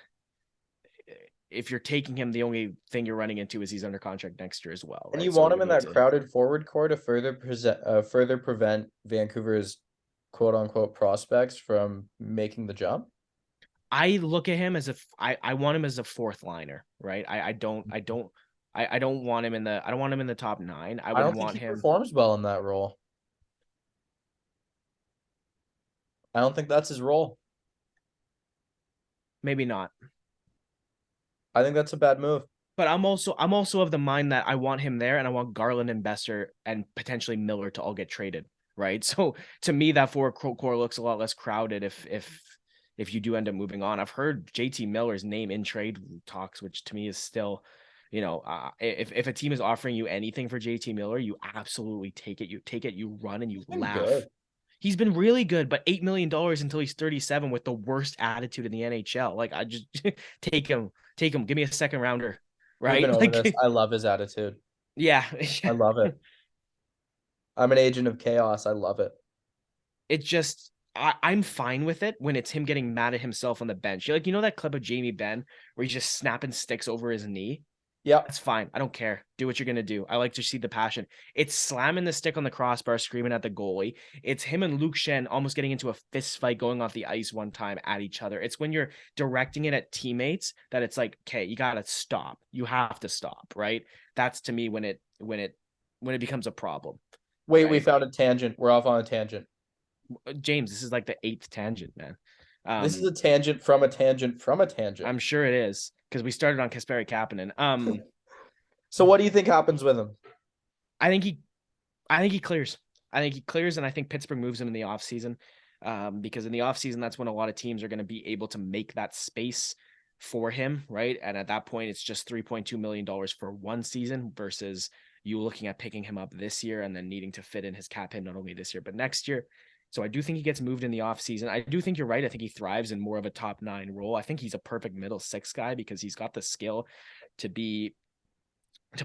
if you're taking him, the only thing you're running into is he's under contract next year as well. And right? you So want him in need that to- crowded forward core to further prevent Vancouver's quote unquote prospects from making the jump. I look at him as I want him as a 4th liner, right? I don't want him in the top 9. I I would don't think want he him. performs well in that role. I don't think that's his role. Maybe not. I think that's a bad move. But I'm also of the mind that I want him there, and I want Garland and Besser and potentially Miller to all get traded, right? So to me, that 4 core looks a lot less crowded if you do end up moving on. I've heard JT Miller's name in trade talks, which to me is still, if a team is offering you anything for JT Miller, you absolutely take it. You take it, you run, and you laugh. Good. He's been really good, but $8 million until he's 37 with the worst attitude in the NHL. Like I just take him. Give me a second rounder. Right? We've been over Like, this. I love his attitude. yeah. I love it. I'm an agent of chaos. I love it. It just, I'm fine with it when it's him getting mad at himself on the bench. Like, you know that clip of Jamie Benn where he's just snapping sticks over his knee? Yep. That's fine. I don't care. Do what you're going to do. I like to see the passion. It's slamming the stick on the crossbar, screaming at the goalie. It's him and Luke Shen almost getting into a fist fight going off the ice one time at each other. It's when you're directing it at teammates that it's like, okay, you got to stop. You have to stop, right? That's to me when it becomes a problem. Wait, right? we found a tangent. We're off on a tangent. James, this is like the 8th tangent, man. This is a tangent from a tangent from a tangent. I'm sure it is because we started on Kasperi Kapanen. So what do you think happens with him? I think he clears. I think he clears, and I think Pittsburgh moves him in the offseason. Because in the offseason, that's when a lot of teams are going to be able to make that space for him, right? And at that point, it's just $3.2 million for one season versus you looking at picking him up this year and then needing to fit in his cap hit not only this year, but next year. So I do think he gets moved in the offseason. I do think you're right. I think he thrives in more of a top 9 role. I think he's a perfect middle 6 guy because he's got the skill to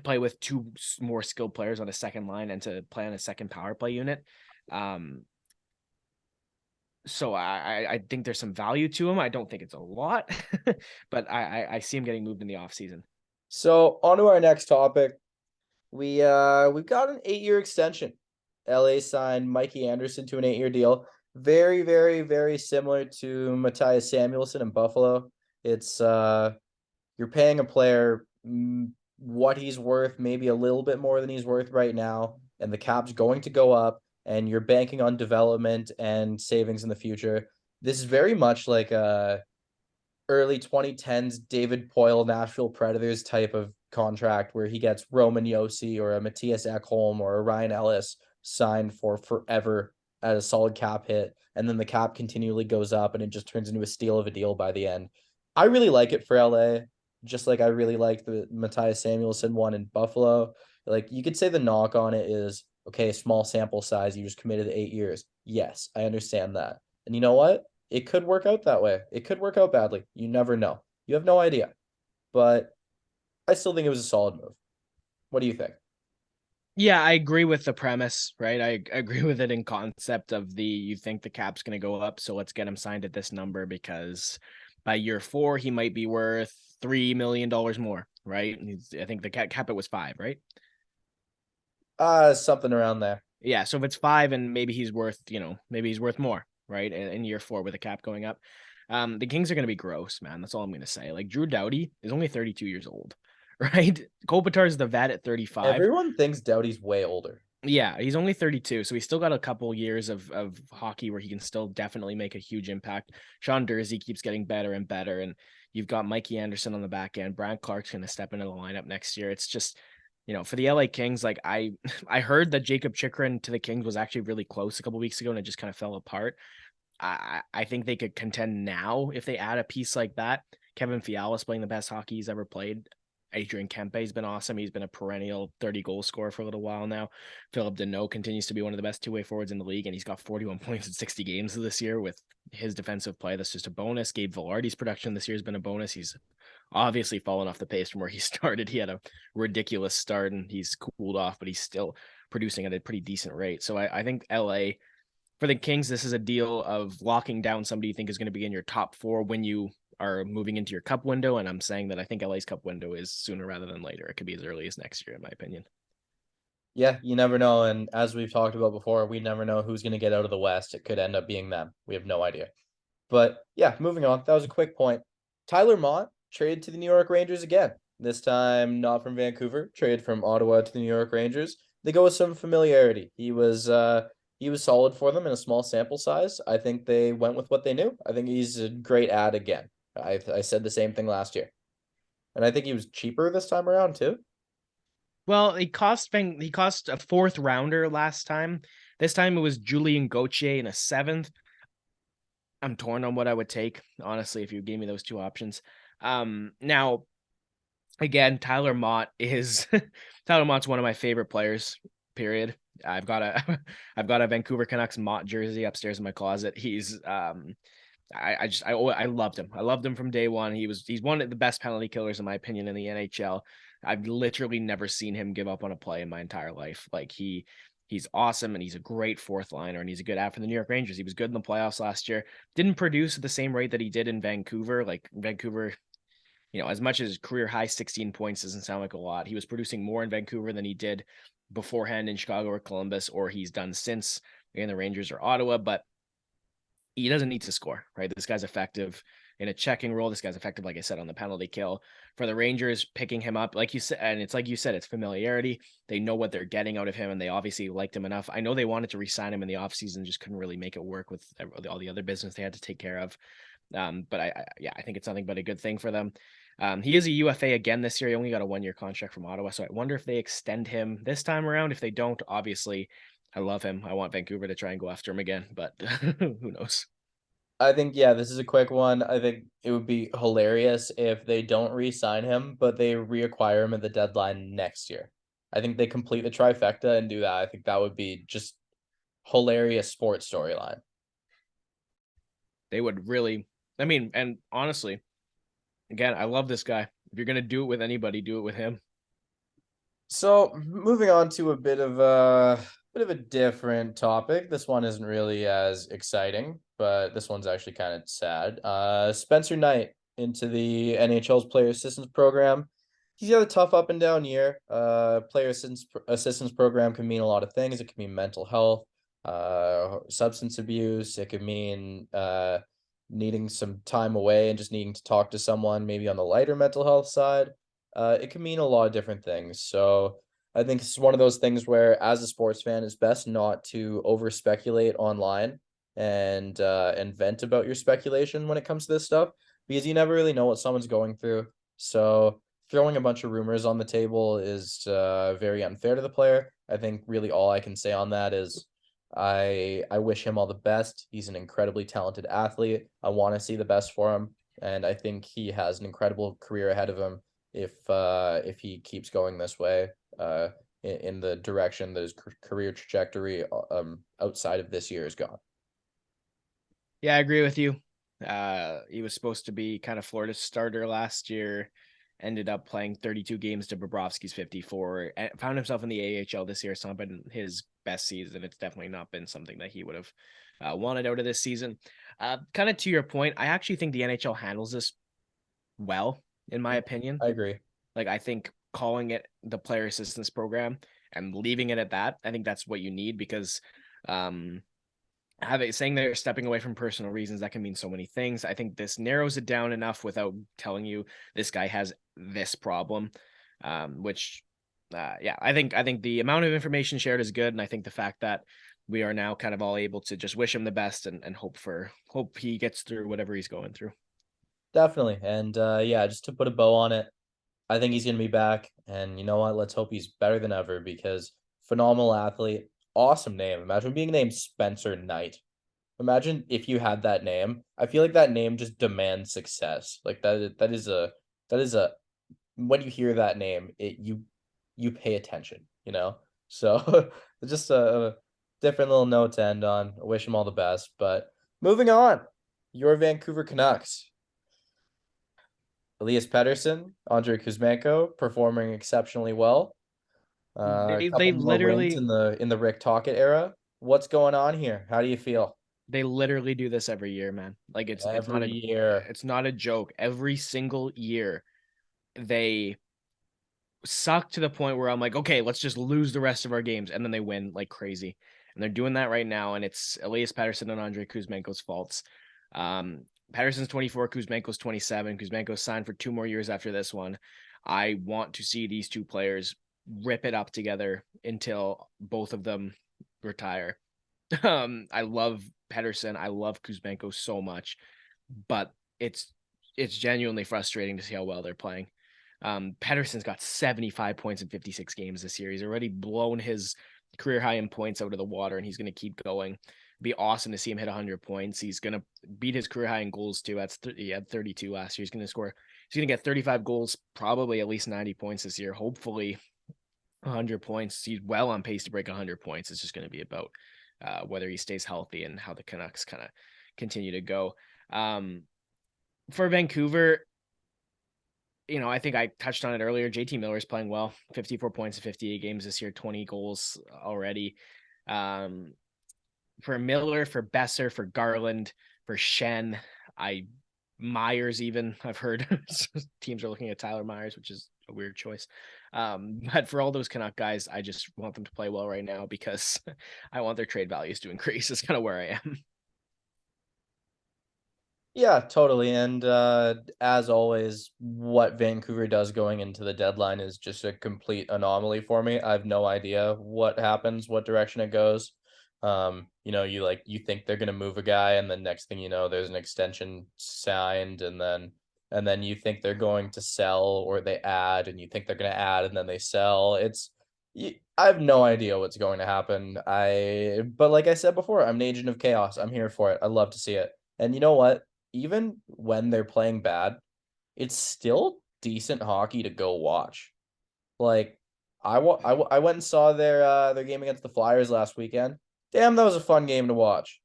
play with 2 more skilled players on a second line and to play on a second power play unit. So I think there's some value to him. I don't think it's a lot, but I see him getting moved in the offseason. So on to our next topic. We've got an 8-year extension. LA signed Mikey Anderson to an 8-year deal. Very, very, very similar to Matthias Samuelsson in Buffalo. It's you're paying a player what he's worth, maybe a little bit more than he's worth right now, and the cap's going to go up, and you're banking on development and savings in the future. This is very much like a early 2010s David Poile Nashville Predators type of contract where he gets Roman Josi or a Matthias Ekholm or a Ryan Ellis signed for forever at a solid cap hit, and then the cap continually goes up and it just turns into a steal of a deal by the end. I really like it for LA, just like I really liked the Matthias Samuelsson one in Buffalo. Like, you could say the knock on it is, okay, small sample size, you just committed to 8 years. Yes, I understand that. And you know what? It could work out that way. It could work out badly. You never know. You have no idea. But I still think it was a solid move. What do you think? Yeah, I agree with the premise, right? I agree with it in concept of you think the cap's going to go up, so let's get him signed at this number because by year 4, he might be worth $3 million more, right? I think the cap it was 5, right? Something around there. Yeah, so if it's 5 and maybe he's worth, maybe he's worth more, right? In year 4 with the cap going up. The Kings are going to be gross, man. That's all I'm going to say. Like, Drew Doughty is only 32 years old. Right? Kopitar is the vet at 35. Everyone thinks Doughty's way older. Yeah, he's only 32, so he's still got a couple years of hockey where he can still definitely make a huge impact. Sean Durzi keeps getting better and better, and you've got Mikey Anderson on the back end. Brad Clark's going to step into the lineup next year. It's just, for the LA Kings, like I heard that Jacob Chychrun to the Kings was actually really close a couple weeks ago, and it just kind of fell apart. I think they could contend now if they add a piece like that. Kevin Fiala's playing the best hockey he's ever played. Adrian Kempe's been awesome. He's been a perennial 30-goal scorer for a little while now. Philip Deneau continues to be one of the best two-way forwards in the league, and he's got 41 points in 60 games this year with his defensive play. That's just a bonus. Gabe Vilardi's production this year has been a bonus. He's obviously fallen off the pace from where he started. He had a ridiculous start, and he's cooled off, but he's still producing at a pretty decent rate. So I think LA, for the Kings, this is a deal of locking down somebody you think is going to be in your top 4 when you are moving into your cup window. And I'm saying that I think LA's cup window is sooner rather than later. It could be as early as next year, in my opinion. Yeah, you never know. And as we've talked about before, we never know who's going to get out of the West. It could end up being them. We have no idea. But yeah, moving on. That was a quick point. Tyler Mott traded to the New York Rangers again. This time not from Vancouver, traded from Ottawa to the New York Rangers. They go with some familiarity. He was solid for them in a small sample size. I think they went with what they knew. I think he's a great ad again. I said the same thing last year. And I think he was cheaper this time around too. Well, he cost a 4th rounder last time. This time it was Julian Gauthier in a 7th. I'm torn on what I would take, honestly, if you gave me those 2 options. Now, again, Tyler Mott's one of my favorite players, period. I've got a Vancouver Canucks Mott jersey upstairs in my closet. He's I loved him. I loved him from day one. He's one of the best penalty killers in my opinion in the NHL. I've literally never seen him give up on a play in my entire life. Like he He's awesome, and he's a great fourth liner, and he's a good ad for the New York Rangers. He was good in the playoffs last year. Didn't produce at the same rate that he did in Vancouver. Like Vancouver, as much as career high 16 points doesn't sound like a lot, he was producing more in Vancouver than he did beforehand in Chicago or Columbus, or he's done since in the Rangers or Ottawa. But he doesn't need to score, right? This guy's effective in a checking role. This guy's effective, like I said, on the penalty kill. For the Rangers, picking him up, like you said, and it's like you said, it's familiarity. They know what they're getting out of him, and they obviously liked him enough. I know they wanted to re-sign him in the offseason, just couldn't really make it work with all the other business they had to take care of. But I think it's nothing but a good thing for them. He is a UFA again this year. He only got a 1-year contract from Ottawa, so I wonder if they extend him this time around. If they don't, obviously, I love him. I want Vancouver to try and go after him again, but who knows? I think, yeah, this is a quick one. I think it would be hilarious if they don't re-sign him, but they reacquire him at the deadline next year. I think they complete the trifecta and do that. I think that would be just hilarious sports storyline. They would really, I mean, and honestly, again, I love this guy. If you're gonna do it with anybody, do it with him. So moving on to a bit of a different topic. This one isn't really as exciting, but this one's actually kind of sad. Spencer Knight into the NHL's player assistance program. He's got a tough up and down year. Player assistance program can mean a lot of things. It can mean mental health, substance abuse. It could mean needing some time away and just needing to talk to someone, maybe on the lighter mental health side. It can mean a lot of different things. So I think it's one of those things where, as a sports fan, it's best not to over speculate online and vent about your speculation when it comes to this stuff, because you never really know what someone's going through. So throwing a bunch of rumors on the table is very unfair to the player. I think really all I can say on that is I wish him all the best. He's an incredibly talented athlete. I want to see the best for him, and I think he has an incredible career ahead of him if he keeps going this way in the direction that his career trajectory outside of this year is gone. Yeah, I agree with you. He was supposed to be kind of Florida's starter last year. Ended up playing 32 games to Bobrovsky's 54. And found himself in the AHL this year. It's not been his best season. It's definitely not been something that he would have wanted out of this season. Kind of to your point, I actually think the NHL handles this well, in my opinion. I agree. Like, I think calling it the player assistance program and leaving it at that, I think that's what you need, because saying they're stepping away from personal reasons, that can mean so many things. I think this narrows it down enough without telling you this guy has this problem, which I think the amount of information shared is good, and I think the fact that we are now kind of all able to just wish him the best and hope he gets through whatever he's going through. Definitely. And yeah, just to put a bow on it, I think he's going to be back. And you know what? Let's hope he's better than ever, because phenomenal athlete, awesome name. Imagine being named Spencer Knight. Imagine if you had that name. I feel like that name just demands success. Like that is a when you hear that name, you pay attention, you know? So just a different little note to end on. I wish him all the best. But moving on, your Vancouver Canucks. Elias Pettersson, Andrei Kuzmenko performing exceptionally well. A They couple more wins literally in the Rick Tocchet era. What's going on here? How do you feel? they literally do this every year, man. Like, Every year. it's not a joke. Every single year they suck to the point where I'm like, okay, let's just lose the rest of our games, and then they win like crazy. And they're doing that right now, and it's Elias Pettersson and Andrei Kuzmenko's faults. Pettersson's 24, Kuzmenko's 27. Kuzmenko's signed for 2 more years after this one. I want to see these two players rip it up together until both of them retire. I love Pettersson. I love Kuzmenko so much, but it's genuinely frustrating to see how well they're playing. Pettersson's got 75 points in 56 games this year. He's already blown his career high in points out of the water, and he's going to keep going. It'd be awesome to see him hit 100 points. He's going to beat his career high in goals too. He had 32 last year. He's going to score. He's going to get 35 goals, probably at least 90 points this year. Hopefully 100 points. He's well on pace to break 100 points. It's just going to be about whether he stays healthy and how the Canucks kind of continue to go. For Vancouver, I think I touched on it earlier. JT Miller's playing well, 54 points in 58 games this year, 20 goals already. For Miller, for Besser, for Garland, for Shen, Myers even. I've heard teams are looking at Tyler Myers, which is a weird choice. But for all those Canuck guys, I just want them to play well right now because I want their trade values to increase. It's kind of where I am. Yeah, totally. And as always, what Vancouver does going into the deadline is just a complete anomaly for me. I have no idea what happens, what direction it goes. You think they're gonna move a guy, and the next thing you know, there's an extension signed, and then you think they're going to sell or they add, and you think they're gonna add, and then they sell. I have no idea what's going to happen. But like I said before, I'm an agent of chaos. I'm here for it. I love to see it. And you know what? Even when they're playing bad, it's still decent hockey to go watch. Like I went and saw their game against the Flyers last weekend. Damn, that was a fun game to watch.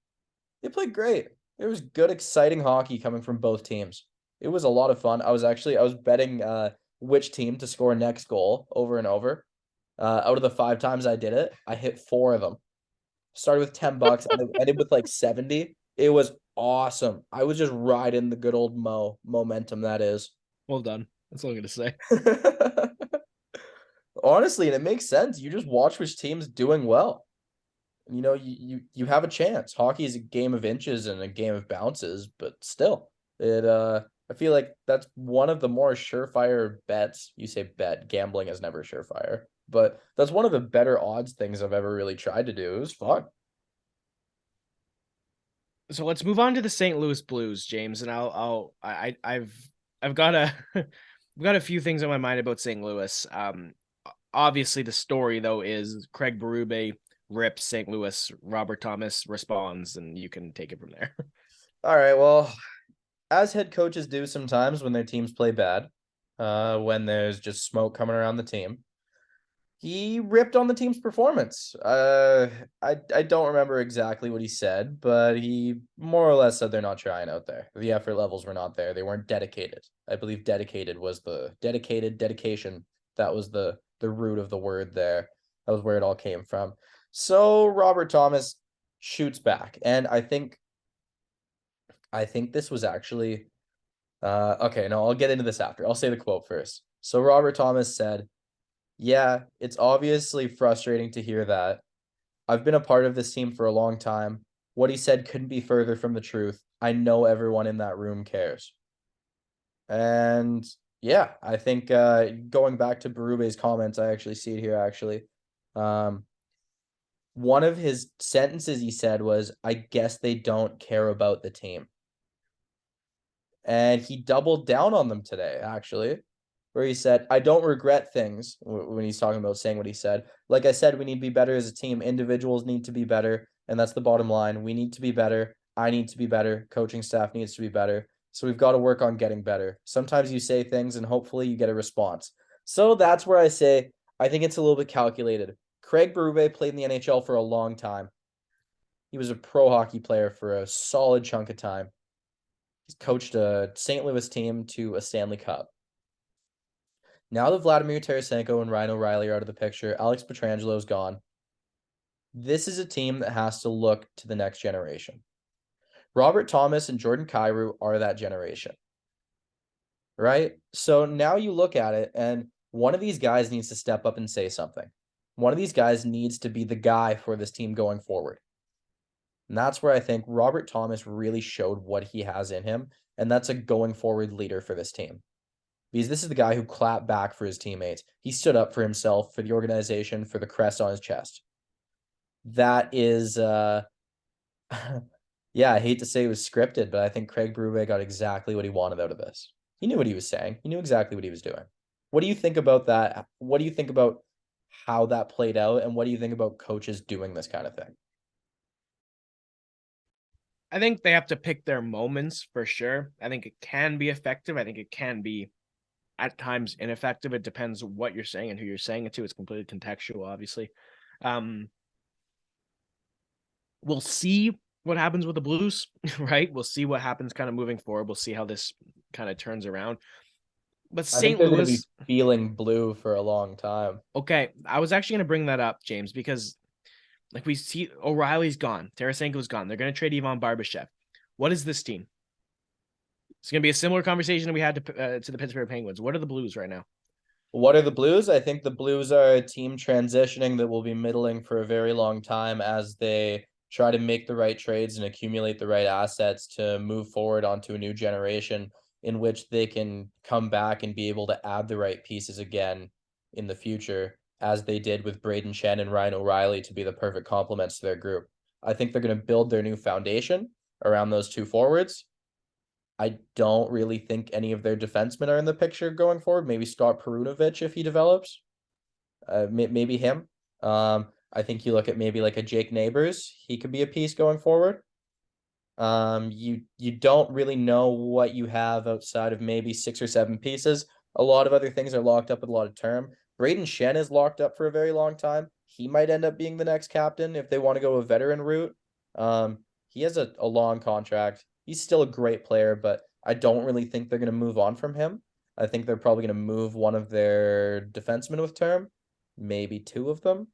They played great. There was good, exciting hockey coming from both teams. It was a lot of fun. I was betting which team to score next goal over and over. Out of the 5 times I did it, I hit 4 of them. Started with $10 and it ended with like 70. It was awesome. I was just riding the good old momentum that is. Well done. That's all I'm gonna say. Honestly, and it makes sense. You just watch which team's doing well. You have a chance. Hockey is a game of inches and a game of bounces, but still, I feel like that's one of the more surefire bets. You say bet, gambling is never surefire, but that's one of the better odds things I've ever really tried to do. It was fun. So let's move on to the St. Louis Blues, James, and I've got I've got a few things on my mind about St. Louis. Obviously the story though is Craig Berube rips St. Louis, Robert Thomas responds, and you can take it from there. All right, well, as head coaches do sometimes when their teams play bad, when there's just smoke coming around the team, he ripped on the team's performance. I don't remember exactly what he said, but he more or less said they're not trying out there. The effort levels were not there. They weren't dedicated. I believe dedicated was the dedication. That was the root of the word there. That was where it all came from. So Robert Thomas shoots back, and I think this was actually okay. No, I'll get into this after. I'll say the quote first. So Robert Thomas said, yeah, it's obviously frustrating to hear that. I've been a part of this team for a long time. What he said couldn't be further from the truth. I know everyone in that room cares. And yeah, I think going back to Berube's comments, I actually see it here actually. One of his sentences he said was, I guess they don't care about the team. And he doubled down on them today, actually, where he said, I don't regret things when he's talking about saying what he said. Like I said, we need to be better as a team. Individuals need to be better. And that's the bottom line. We need to be better. I need to be better. Coaching staff needs to be better. So we've got to work on getting better. Sometimes you say things and hopefully you get a response. So that's where I say, I think it's a little bit calculated. Craig Berube played in the NHL for a long time. He was a pro hockey player for a solid chunk of time. He's coached a St. Louis team to a Stanley Cup. Now that Vladimir Tarasenko and Ryan O'Reilly are out of the picture, Alex Pietrangelo is gone. This is a team that has to look to the next generation. Robert Thomas and Jordan Kyrou are that generation. Right? So now you look at it, and one of these guys needs to step up and say something. One of these guys needs to be the guy for this team going forward. And that's where I think Robert Thomas really showed what he has in him, and that's a going forward leader for this team. Because this is the guy who clapped back for his teammates. He stood up for himself, for the organization, for the crest on his chest. That is, yeah, I hate to say it was scripted, but I think Craig Berube got exactly what he wanted out of this. He knew what he was saying. He knew exactly what he was doing. What do you think about that? What do you think about how that played out? And what do you think about coaches doing this kind of thing? I think they have to pick their moments for sure. I think it can be effective. I think it can be at times ineffective. It depends what you're saying and who you're saying it to. It's completely contextual, obviously. We'll see what happens with the Blues, right? We'll see what happens kind of moving forward. We'll see how this kind of turns around. But I think St. they're going to be Louis, feeling blue for a long time. okay, I was actually going to bring that up, James, because like we see O'Reilly's gone, Tarasenko's gone. They're going to trade Ivan Barbashev. What is this team? It's going to be a similar conversation we had to the Pittsburgh Penguins. What are the Blues right now? What are the Blues? I think the Blues are a team transitioning that will be middling for a very long time as they try to make the right trades and accumulate the right assets to move forward onto a new generation in which they can come back and be able to add the right pieces again in the future, as they did with Braden Shen and Ryan O'Reilly to be the perfect complements to their group. I think they're going to build their new foundation around those two forwards. I don't really think any of their defensemen are in the picture going forward. Maybe Scott Perunovich if he develops. Maybe him. I think you look at maybe like a Jake Neighbors. He could be a piece going forward. You don't really know what you have outside of maybe 6 or 7 pieces. A lot of other things are locked up with a lot of term. Braden Shen is locked up for a very long time. He might end up being the next captain if they want to go a veteran route. He has a long contract. He's still a great player, but I don't really think they're going to move on from him. I think they're probably going to move one of their defensemen with term, maybe 2 of them.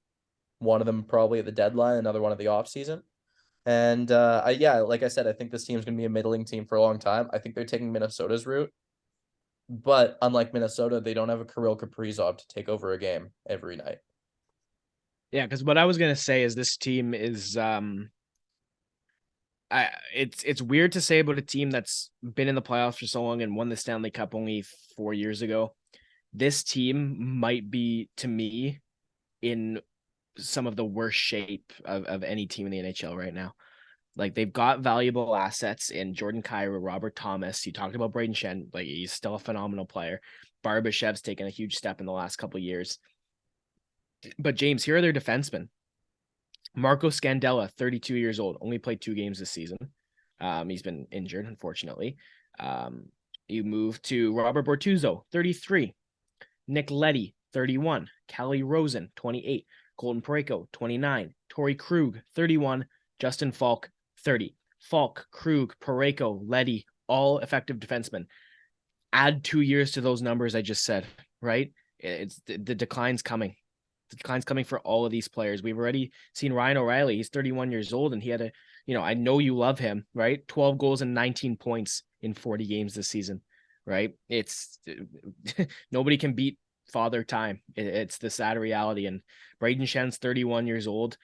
One of them probably at the deadline, another one at the offseason. And yeah, like I said, I think this team's going to be a middling team for a long time. I think they're taking Minnesota's route. But unlike Minnesota, they don't have a Kirill Kaprizov to take over a game every night. Yeah, because what I was gonna say is this team is it's weird to say about a team that's been in the playoffs for so long and won the Stanley Cup only 4 years ago. This team might be, to me, in some of the worst shape of any team in the NHL right now. Like they've got valuable assets in Jordan Kyrou, Robert Thomas. You talked about Braden Shen, like he's still a phenomenal player. Barbashev's taken a huge step in the last couple of years. But James, here are their defensemen. Marco Scandella, 32 years old, only played 2 games this season. He's been injured, unfortunately. You move to Robert Bortuzzo, 33. Nick Leddy, 31. Callie Rosen, 28. Colton Parayko, 29. Torrey Krug, 31. Justin Falk, 30. Falk, Krug, Parayko, Leddy, all effective defensemen. Add 2 years to those numbers I just said, right? It's the decline's coming. The decline's coming for all of these players. We've already seen Ryan O'Reilly. He's 31 years old, and he had I know you love him, right? 12 goals and 19 points in 40 games this season, right? It's nobody can beat father time. It's the sad reality. And Braden Shen's 31 years old.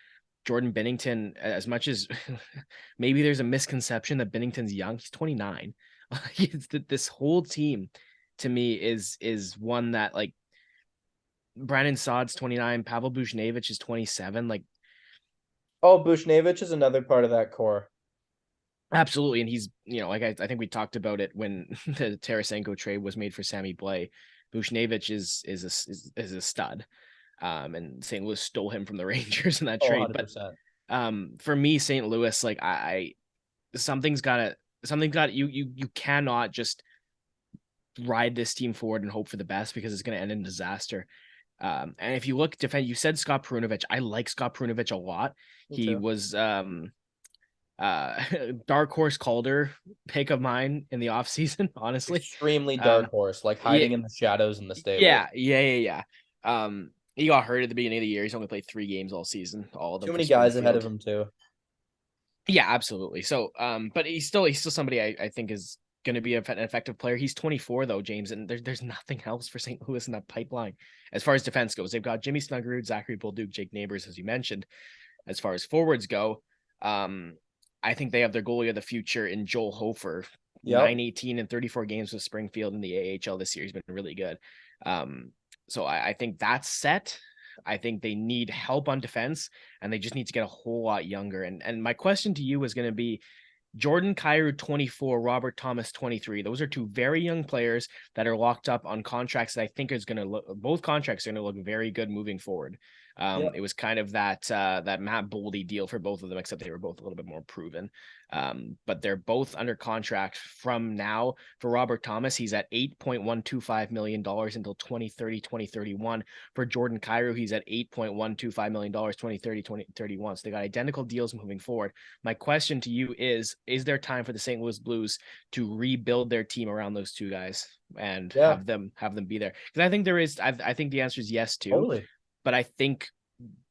Jordan Binnington, as much as maybe there's a misconception that Binnington's young, he's 29. This whole team to me is one that, like, Brandon Saad's 29, Pavel Buchnevich is 27. Like, oh, Buchnevich is another part of that core. Absolutely. And he's, like I think we talked about it when the Tarasenko trade was made for Sammy Blais. Buchnevich is a stud. And St. Louis stole him from the Rangers in that Oh, trade. 100%. But for me, St. Louis, like something's got you cannot just ride this team forward and hope for the best, because it's going to end in disaster. And if you look you said Scott Perunovich. I like Scott Perunovich a lot. He was dark horse Calder pick of mine in the offseason, honestly. Extremely dark horse, like hiding in the shadows in the stable. Yeah. He got hurt at the beginning of the year. He's only played 3 games all season, all of them. Too many guys ahead of him too. Yeah, absolutely. So, but he's still somebody I think is going to be an effective player. He's 24 though, James, and there's nothing else for St. Louis in that pipeline as far as defense goes. They've got Jimmy Snuggerud, Zachary Bolduc, Jake Neighbors, as you mentioned. As far as forwards go, I think they have their goalie of the future in Joel Hofer. Yep. 9-18 and 34 games with Springfield in the AHL this year. He's been really good. So I think that's set. I think they need help on defense, and they just need to get a whole lot younger. And my question to you is going to be Jordan Kyrou, 24, Robert Thomas, 23. Those are 2 very young players that are locked up on contracts that I think is going to look, both contracts are going to look very good moving forward. Yeah. It was kind of that Matt Boldy deal for both of them, except they were both a little bit more proven. But they're both under contract from now. For Robert Thomas, he's at $8.125 million until 2030, 2031. For Jordan Kyrou, he's at $8.125 million, 2030, 2031. So they got identical deals moving forward. My question to you is there time for the St. Louis Blues to rebuild their team around those two guys and have them be there? Because I think there is. I think the answer is yes too. Totally. But I think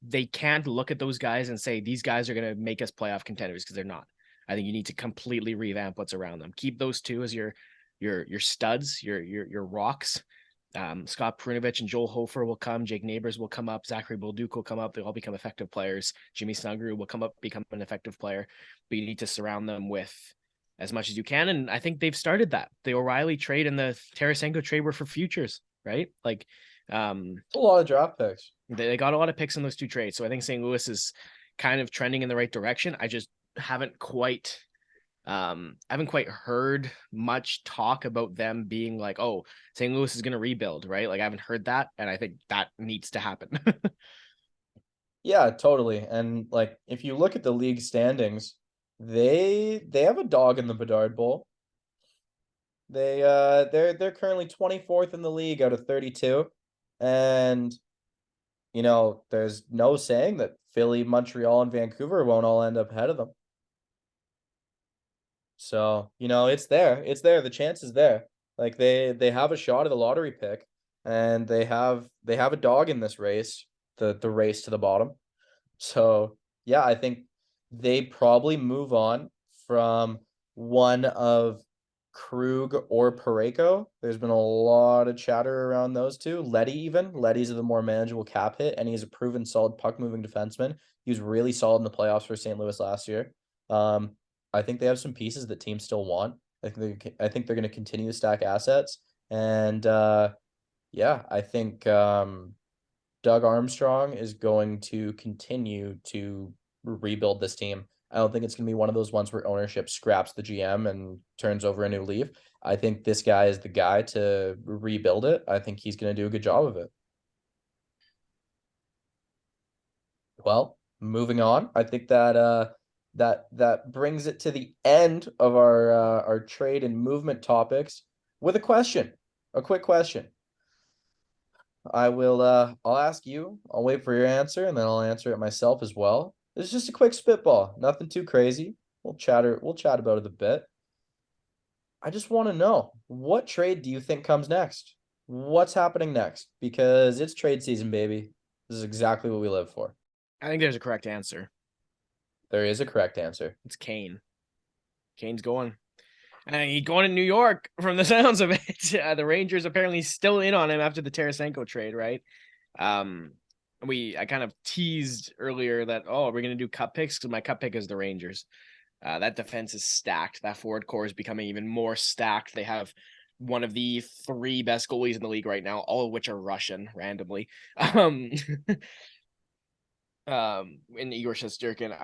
they can't look at those guys and say these guys are going to make us playoff contenders, because they're not. I think you need to completely revamp what's around them. Keep those two as your studs, your rocks. Scott Prunovich and Joel Hofer will come. Jake Neighbors will come up. Zachary Bolduc will come up. They'll all become effective players. Jimmy Snuggerud will come up, become an effective player. But you need to surround them with as much as you can. And I think they've started that. The O'Reilly trade and the Tarasenko trade were for futures, right? Like, a lot of draft picks. They got a lot of picks in those two trades. So I think St. Louis is kind of trending in the right direction. I just haven't quite heard much talk about them being like, oh, St. Louis is going to rebuild, right? Like, I haven't heard that, and I think that needs to happen. Yeah, totally. And like, if you look at the league standings, they have a dog in the Bedard Bowl. They're currently 24th in the league out of 32, and there's no saying that Philly, Montreal, and Vancouver won't all end up ahead of them. So, it's there. It's there. The chance is there. Like, they have a shot at the lottery pick, and they have a dog in this race, the race to the bottom. So, yeah, I think they probably move on from one of Krug or Pareko. There's been a lot of chatter around those two. Leddy even. Leddy's the more manageable cap hit, and he's a proven solid puck-moving defenseman. He was really solid in the playoffs for St. Louis last year. I think they have some pieces that teams still want. I think they're going to continue to stack assets. And yeah, I think Doug Armstrong is going to continue to rebuild this team. I don't think it's going to be one of those ones where ownership scraps the GM and turns over a new leaf. I think this guy is the guy to rebuild it. I think he's going to do a good job of it. Well, moving on, I think that that brings it to the end of our trade and movement topics with a quick question. I'll ask you, I'll wait for your answer, and then I'll answer it myself as well. It's just a quick spitball, nothing too crazy. We'll chat about it a bit. I just want to know, what trade do you think comes next? What's happening next? Because it's trade season, baby. This is exactly what we live for. I think there's a correct answer. There is a correct answer. It's Kane. Kane's going. And he's going to New York from the sounds of it. The Rangers apparently still in on him after the Tarasenko trade, right? I kind of teased earlier that, we're going to do cup picks, because my cup pick is the Rangers. That defense is stacked. That forward core is becoming even more stacked. They have one of the three best goalies in the league right now, all of which are Russian randomly. In Igor Shesterkin,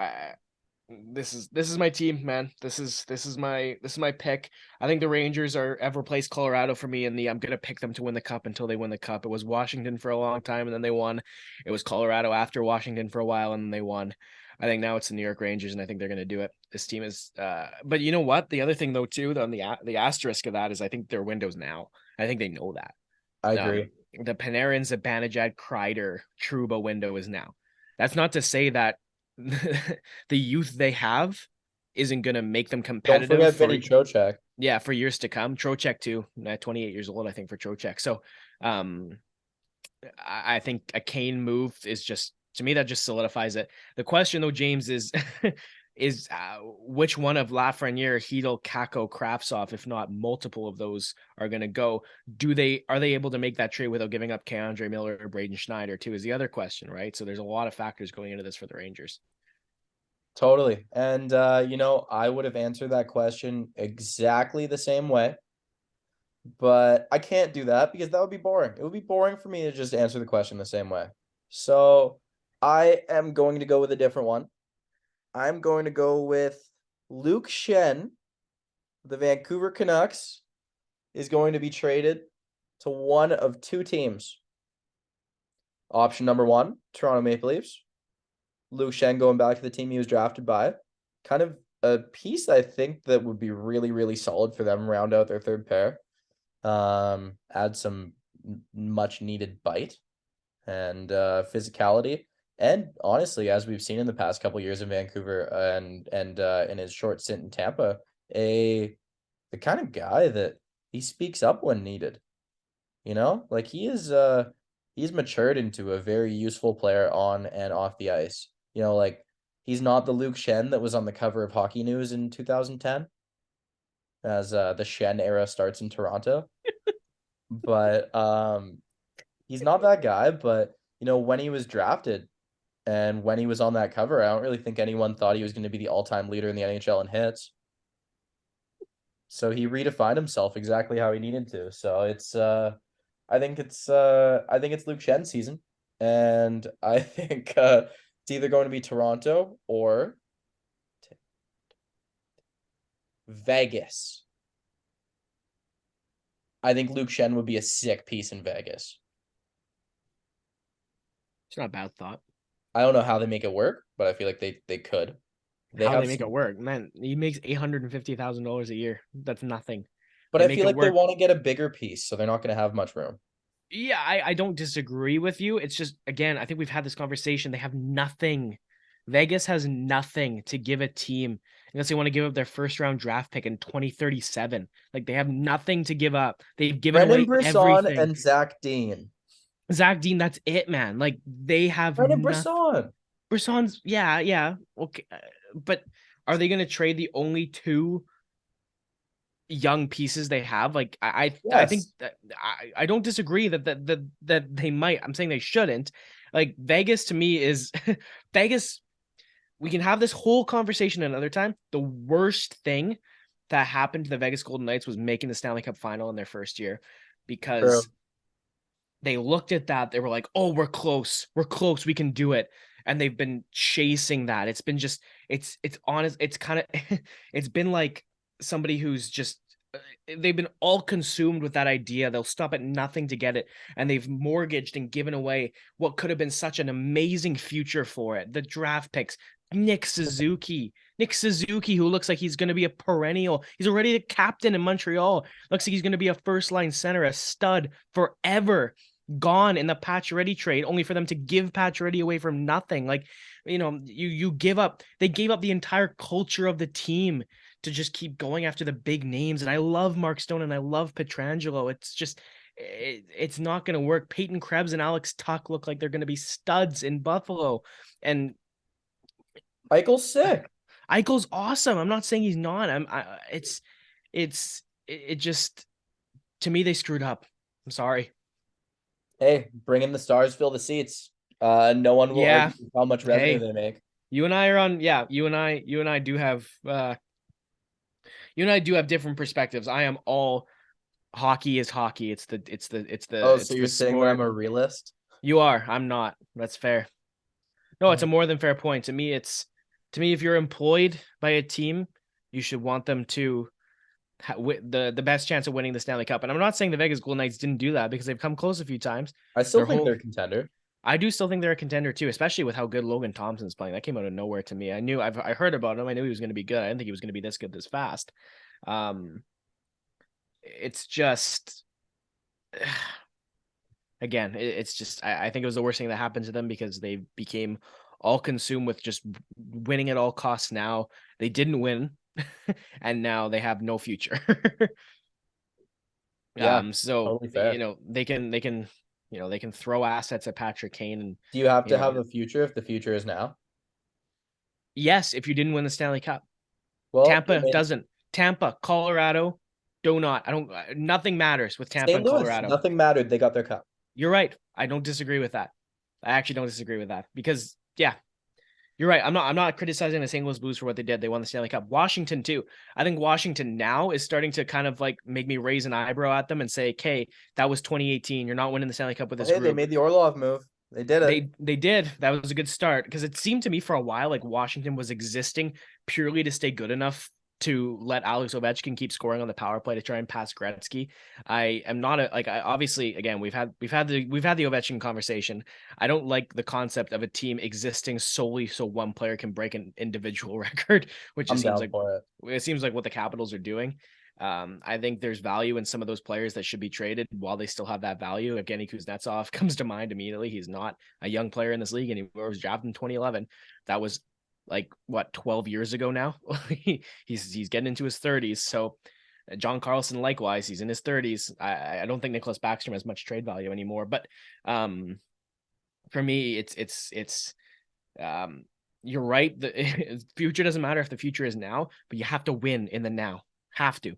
this is my team, man. This is my pick. I think the Rangers have replaced Colorado for me, and I'm gonna pick them to win the cup until they win the cup. It was Washington for a long time, and then they won. It was Colorado after Washington for a while, and then they won. I think now it's the New York Rangers, and I think they're gonna do it. This team is, but you know what? The other thing though too, on the asterisk of that is, I think their window's now. I think they know that. I agree. The Panarin, Zibanejad, Kreider, Trouba window is now. That's not to say that the youth they have isn't going to make them competitive. Don't forget Vinny Trocheck. Yeah, for years to come. Trocheck too. 28 years old, I think, for Trocheck. So I think a Kane move is just, to me, that just solidifies it. The question though, James, is which one of Lafreniere, Hedel, Kakko, Kravtsov, if not multiple of those, are going to go? Are they able to make that trade without giving up K'Andre Miller or Braden Schneider too, is the other question, right? So there's a lot of factors going into this for the Rangers. Totally. And I would have answered that question exactly the same way, but I can't do that because that would be boring. It would be boring for me to just answer the question the same way. So I am going to go with a different one. I'm going to go with Luke Schenn. The Vancouver Canucks is going to be traded to one of two teams. Option number one, Toronto Maple Leafs. Luke Schenn going back to the team he was drafted by. Kind of a piece I think that would be really, really solid for them, round out their third pair. Add some much needed bite and physicality. And honestly, as we've seen in the past couple years in Vancouver and in his short stint in Tampa, the kind of guy that he speaks up when needed. Like he's matured into a very useful player on and off the ice. Like he's not the Luke Schenn that was on the cover of Hockey News in 2010 as the Schenn era starts in Toronto. But he's not that guy, but when he was drafted and when he was on that cover, I don't really think anyone thought he was going to be the all-time leader in the NHL in hits. So he redefined himself exactly how he needed to. So I think it's Luke Schenn's season, and I think it's either going to be Toronto or Vegas. I think Luke Schenn would be a sick piece in Vegas. It's not a bad thought. I don't know how they make it work, but I feel like they could. How they make it work, man? He makes $850,000 a year. That's nothing. But I feel like they want to get a bigger piece, so they're not going to have much room. Yeah, I don't disagree with you. It's just, again, I think we've had this conversation. They have nothing. Vegas has nothing to give a team unless they want to give up their first round draft pick in 2037. Like they have nothing to give up. They've given away everything. And Zach Dean. Zach Dean, that's it, man. Like they have Brendan Brisson. Brisson's, yeah, okay. But are they going to trade the only two young pieces they have? Like I think that I don't disagree that they might. I'm saying they shouldn't. Like Vegas to me is Vegas. We can have this whole conversation another time. The worst thing that happened to the Vegas Golden Knights was making the Stanley Cup final in their first year, because they looked at that. They were like, oh, we're close, we can do it. And they've been chasing that. It's been just, it's honest. It's kind of, it's been like somebody who's just, they've been all consumed with that idea. They'll stop at nothing to get it. And they've mortgaged and given away what could have been such an amazing future for it. The draft picks, Nick Suzuki, who looks like he's going to be a perennial. He's already the captain in Montreal. Looks like he's going to be a first line center, a stud forever. Gone in the Pacioretty trade, only for them to give Pacioretty away from nothing. Like, you give up. They gave up the entire culture of the team to just keep going after the big names. And I love Mark Stone and I love Pietrangelo. It's just, it's not going to work. Peyton Krebs and Alex Tuch look like they're going to be studs in Buffalo. And Eichel's sick. Eichel's awesome. I'm not saying he's not. It just, to me, they screwed up. I'm sorry. Hey, bring in the stars, fill the seats. No one will argue how much revenue they make. You and I are on. Yeah, you and I do have. You and I do have different perspectives. I am all hockey is hockey. It's the. Oh, so you're saying I'm a realist? You are. I'm not. That's fair. No, it's a more than fair point. To me, if you're employed by a team, you should want them to the best chance of winning the Stanley Cup. And I'm not saying the Vegas Golden Knights didn't do that, because they've come close a few times. I still think they're a contender. I do still think they're a contender too, especially with how good Logan Thompson's playing. That came out of nowhere to me. I heard about him. I knew he was going to be good. I didn't think he was going to be this good this fast. It's just, again, it's just, I think it was the worst thing that happened to them, because they became all consumed with just winning at all costs. Now they didn't win. And now they have no future. So totally, they can throw assets at Patrick Kane. And do you have to have a future if the future is now? Yes, if you didn't win the Stanley Cup. Well, Tampa doesn't. Tampa, Colorado, nothing matters with Tampa and Colorado. Nothing mattered. They got their cup. You're right. I don't disagree with that. I actually don't disagree with that, because you're right. I'm not criticizing the St. Louis Blues for what they did. They won the Stanley Cup. Washington too. I think Washington now is starting to kind of like make me raise an eyebrow at them and say, "Okay, that was 2018. You're not winning the Stanley Cup with this group." They made the Orlov move. They did it. They did. That was a good start, because it seemed to me for a while like Washington was existing purely to stay good enough to let Alex Ovechkin keep scoring on the power play to try and pass Gretzky. I am not obviously, again, we've had the Ovechkin conversation. I don't like the concept of a team existing solely so one player can break an individual record, which I'm down for it seems like what the Capitals are doing. I think there's value in some of those players that should be traded while they still have that value. Evgeny Kuznetsov comes to mind immediately. He's not a young player in this league anymore. He was drafted in 2011. That was like what, 12 years ago now. he's getting into his 30s. So John Carlson, likewise, he's in his 30s. I don't think Nicholas Backstrom has much trade value anymore. But for me, it's you're right. The future doesn't matter if the future is now, but you have to win in the now. Have to.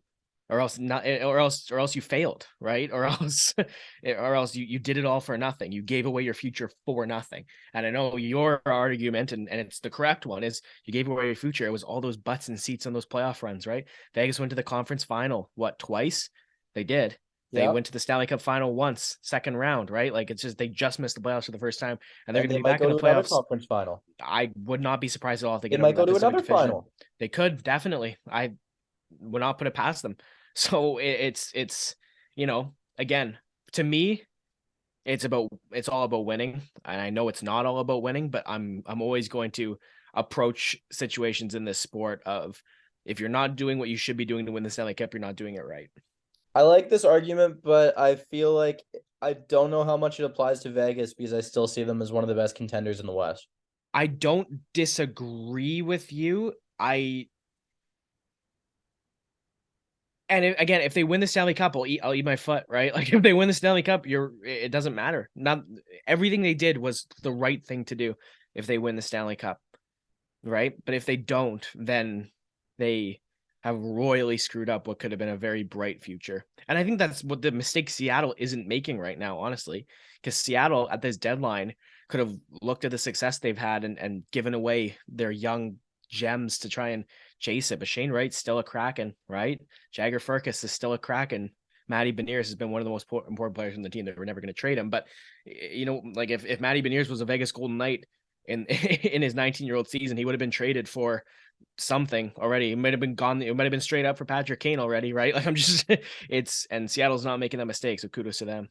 Or else you failed, right? Or else you did it all for nothing. You gave away your future for nothing. And I know your argument, and it's the correct one, is you gave away your future. It was all those butts and seats on those playoff runs, right? Vegas went to the conference final, what, twice? They did. They went to the Stanley Cup final once, second round, right? Like, it's just, they just missed the playoffs for the first time, and they're going to be back in the playoffs. Conference final. I would not be surprised at all if they might go to another final. They could, definitely. I would not put it past them. So it's again, to me, it's all about winning. And I know it's not all about winning, but I'm always going to approach situations in this sport of, if you're not doing what you should be doing to win the Stanley Cup, you're not doing it right. I like this argument, but I feel like I don't know how much it applies to Vegas, because I still see them as one of the best contenders in the West. I don't disagree with you. And again, if they win the Stanley Cup, I'll eat my foot, right? Like, if they win the Stanley Cup, it doesn't matter. Not everything they did was the right thing to do if they win the Stanley Cup, right? But if they don't, then they have royally screwed up what could have been a very bright future. And I think that's what the mistake Seattle isn't making right now, honestly, because Seattle at this deadline could have looked at the success they've had and given away their young gems to try and chase it. But Shane Wright's still a Kraken, right? Jagger Furcus is still a Kraken. Matty Beniers has been one of the most important players on the team. That we're never going to trade him. But, like, if Matty Beniers was a Vegas Golden Knight in his 19-year-old season, he would have been traded for something already. It might have been gone. It might have been straight up for Patrick Kane already, right? Like, and Seattle's not making that mistake. So kudos to them.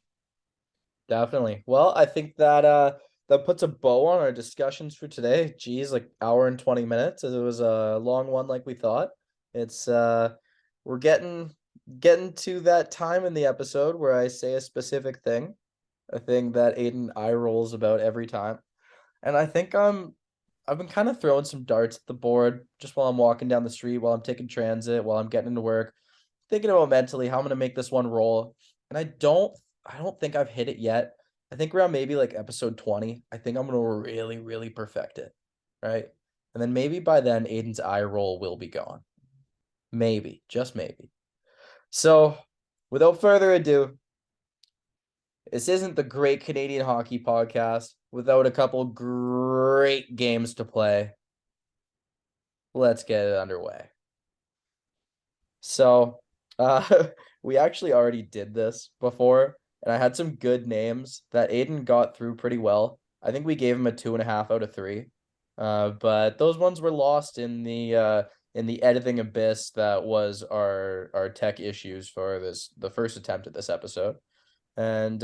Definitely. Well, I think that that puts a bow on our discussions for today. Geez, like hour and 20 minutes. It was a long one, like we thought. It's we're getting to that time in the episode where I say a specific thing, a thing that Aidan eye rolls about every time. And I think I've been kind of throwing some darts at the board just while I'm walking down the street, while I'm taking transit, while I'm getting into work, thinking about mentally how I'm gonna make this one roll. And I don't think I've hit it yet. I think around maybe like episode 20, I think I'm gonna really, really perfect it. Right. And then maybe by then Aidan's eye roll will be gone. Maybe, just maybe. So without further ado, this isn't the Great Canadian Hockey Podcast without a couple great games to play. Let's get it underway. So we actually already did this before, and I had some good names that Aidan got through pretty well. I think we gave him a 2.5 out of 3. But those ones were lost in the editing abyss that was our tech issues for the first attempt at this episode. And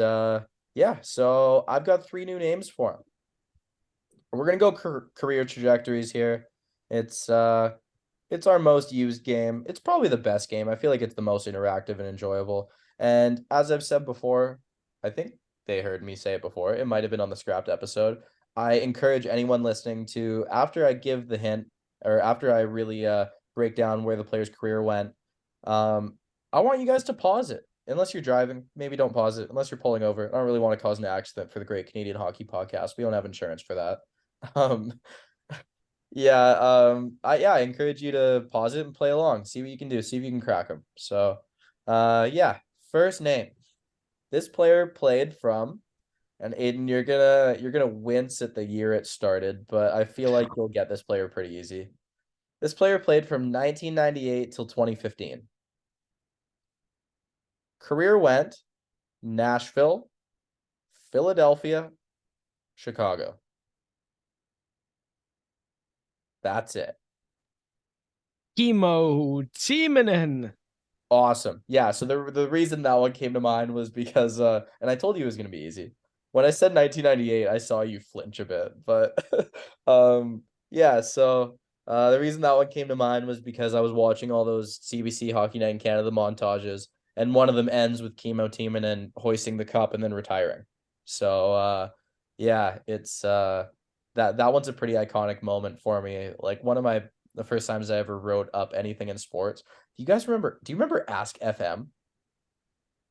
yeah, so I've got 3 new names for him. We're gonna go career trajectories here. It's our most used game. It's probably the best game. I feel like it's the most interactive and enjoyable. And as I've said before, I think they heard me say it before. It might have been on the scrapped episode. I encourage anyone listening to, after I give the hint, or after I really break down where the player's career went, I want you guys to pause it. Unless you're driving, maybe don't pause it. Unless you're pulling over. I don't really want to cause an accident for the Great Canadian Hockey Podcast. We don't have insurance for that. I encourage you to pause it and play along. See what you can do. See if you can crack them. So, yeah. First name. This player played from, and Aidan, you're gonna wince at the year it started, but I feel like you'll get this player pretty easy. This player played from 1998 till 2015. Career went Nashville, Philadelphia, Chicago. That's it. Kimmo Timonen. Awesome. Yeah, so the reason that one came to mind was because and I told you it was gonna be easy. When I said 1998, I saw you flinch a bit, but yeah, so the reason that one came to mind was because I was watching all those CBC Hockey Night in Canada montages, and one of them ends with Kimmo Timonen hoisting the cup and then retiring. So yeah, it's that one's a pretty iconic moment for me. Like one of the first times I ever wrote up anything in sports. Do you remember Ask FM?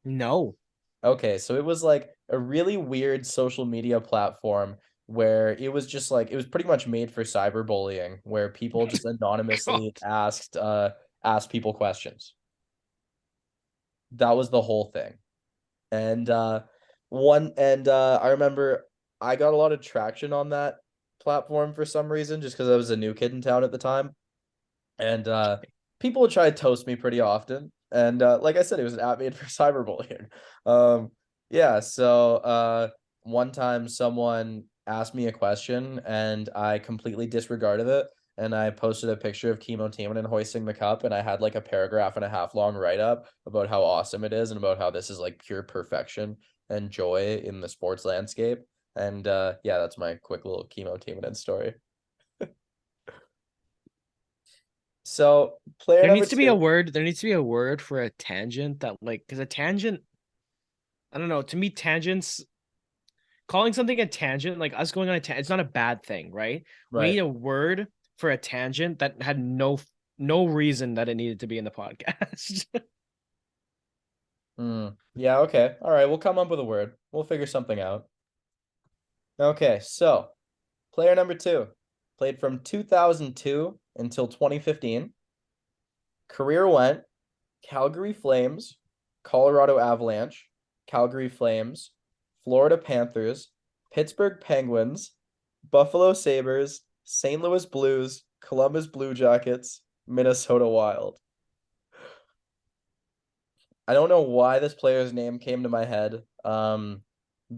No. Okay, so it was like a really weird social media platform where it was just like it was pretty much made for cyberbullying, where people just God. anonymously asked people questions. That was the whole thing. And I remember I got a lot of traction on that platform for some reason, just because I was a new kid in town at the time. And people would try to toast me pretty often. And like I said, it was an app made for cyberbullying. Yeah, so one time someone asked me a question and I completely disregarded it. And I posted a picture of Kimmo Timonen hoisting the cup, and I had like a paragraph and a half long write up about how awesome it is and about how this is like pure perfection and joy in the sports landscape. And yeah, that's my quick little Kimmo Timonen story. So player There number needs to be a two. word. There needs to be a word for a tangent that like because a tangent, I don't know, to me, tangents calling something a tangent, like us going on a tangent, it's not a bad thing, right? We Right. need a word for a tangent that had no reason that it needed to be in the podcast. Yeah, okay. All right, we'll come up with a word. We'll figure something out. Okay, so player number two played from 2002 until 2015. Career went Calgary Flames, Colorado Avalanche, Calgary Flames, Florida Panthers, Pittsburgh Penguins, Buffalo Sabres, St. Louis Blues, Columbus Blue Jackets, Minnesota Wild. I don't know why this player's name came to my head.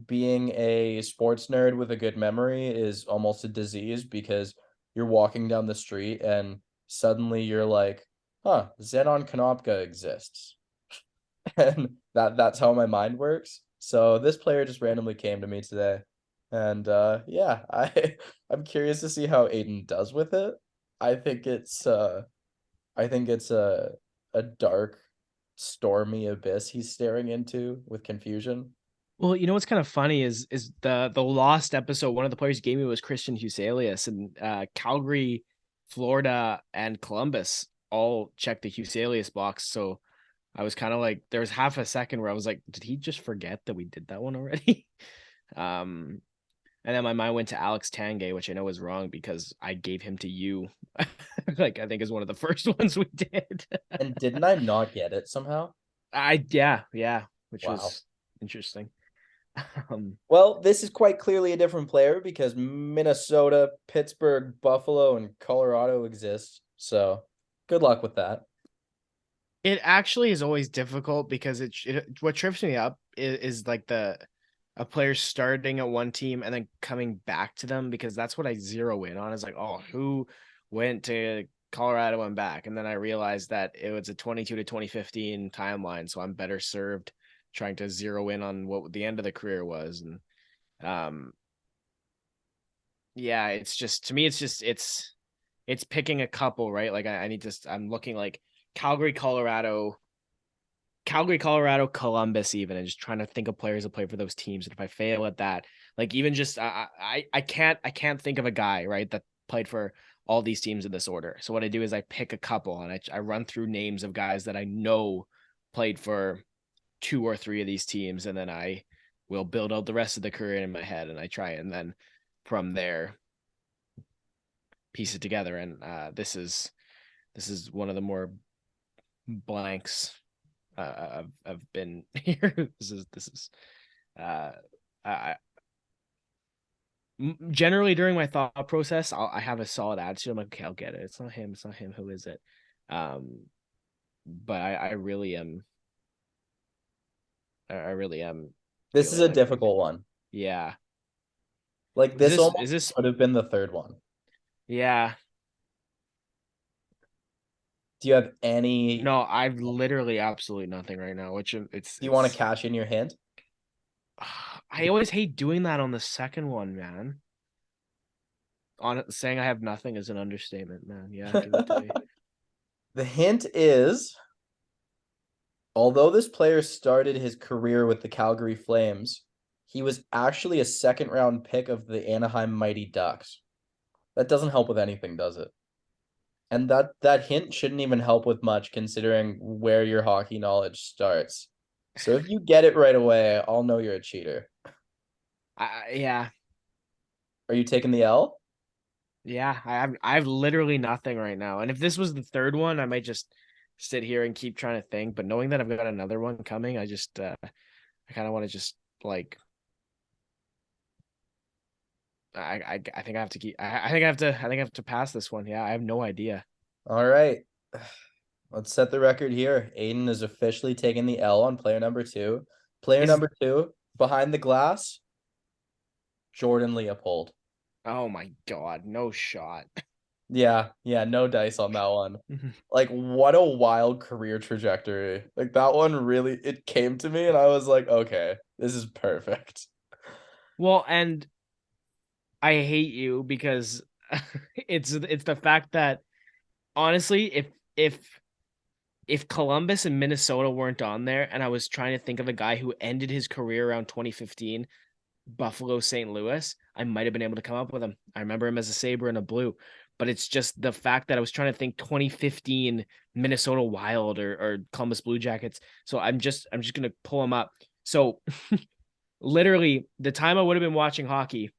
Being a sports nerd with a good memory is almost a disease because you're walking down the street and suddenly you're like, huh, Zenon Konopka exists. And that's how my mind works. So this player just randomly came to me today. And yeah, I'm curious to see how Aiden does with it. I think it's uh I think it's a dark, stormy abyss he's staring into with confusion. Well, you know what's kind of funny is the lost episode. One of the players who gave me was Christian Huselius, and Calgary, Florida, and Columbus all checked the Huselius box. So I was kind of like, there was half a second where I was like, did he just forget that we did that one already? um, and then my mind went to Alex Tanguay, which I know is wrong because I gave him to you. Like I think is one of the first ones we did. And didn't I not get it somehow? Yeah, which Wow. was interesting. Um, Well, this is quite clearly a different player because Minnesota, Pittsburgh, Buffalo, and Colorado exist. So good luck with that. It actually is always difficult because what trips me up is like a player starting at one team and then coming back to them because that's what I zero in on is like, oh, who went to Colorado and back? And then I realized that it was a 22 to 2015 timeline, so I'm better served trying to zero in on what the end of the career was. And um yeah, it's just to me it's picking a couple, right? Like I need to I'm looking like Calgary, Colorado, Columbus, even, and just trying to think of players that play for those teams. And if I fail at that, like even just I can't think of a guy right that played for all these teams in this order. So what I do is I pick a couple and I run through names of guys that I know played for two or three of these teams, and then I will build out the rest of the career in my head, and I try and then from there piece it together. And this is one of the more blanks I've been here. This is uh I generally during my thought process I have a solid attitude. I'm like, okay, I'll get it. It's not him. It's not him. Who is it? Um, but I really am. I really am This is feeling a like difficult one. yeah. Like this Is almost this could have been the third one. yeah. Do you have any? No, I've literally absolutely nothing right now, which Do you want to it's cash in your hint? I always hate doing that on the second one, man. On saying I have nothing is an understatement, man. Yeah, give it to me. The hint is, although this player started his career with the Calgary Flames, he was actually a second round pick of the Anaheim Mighty Ducks. That doesn't help with anything, does it? And that hint shouldn't even help with much considering where your hockey knowledge starts. So if you get it right away, I'll know you're a cheater. Yeah, Are you taking the L? yeah. I have literally nothing right now. And if this was the third one, I might just sit here and keep trying to think. But knowing that I've got another one coming, I kind of want to just like I think I have to keep I think I have to pass this one. Yeah, I have no idea. All right. Let's set the record here. Aidan is officially taking the L on player number two. Player Is number two, behind the glass, Jordan Leopold. Oh my God, no shot. Yeah, no dice on that one. Like, what a wild career trajectory. Like, that one really, it came to me and I was like, okay, this is perfect. Well, and I hate you because it's the fact that honestly, if Columbus and Minnesota weren't on there, and I was trying to think of a guy who ended his career around 2015, Buffalo, St. Louis, I might have been able to come up with him. I remember him as a Sabre and a Blue, but it's just the fact that I was trying to think 2015 Minnesota Wild or Columbus Blue Jackets. So I'm just gonna pull him up. So literally the time I would have been watching hockey,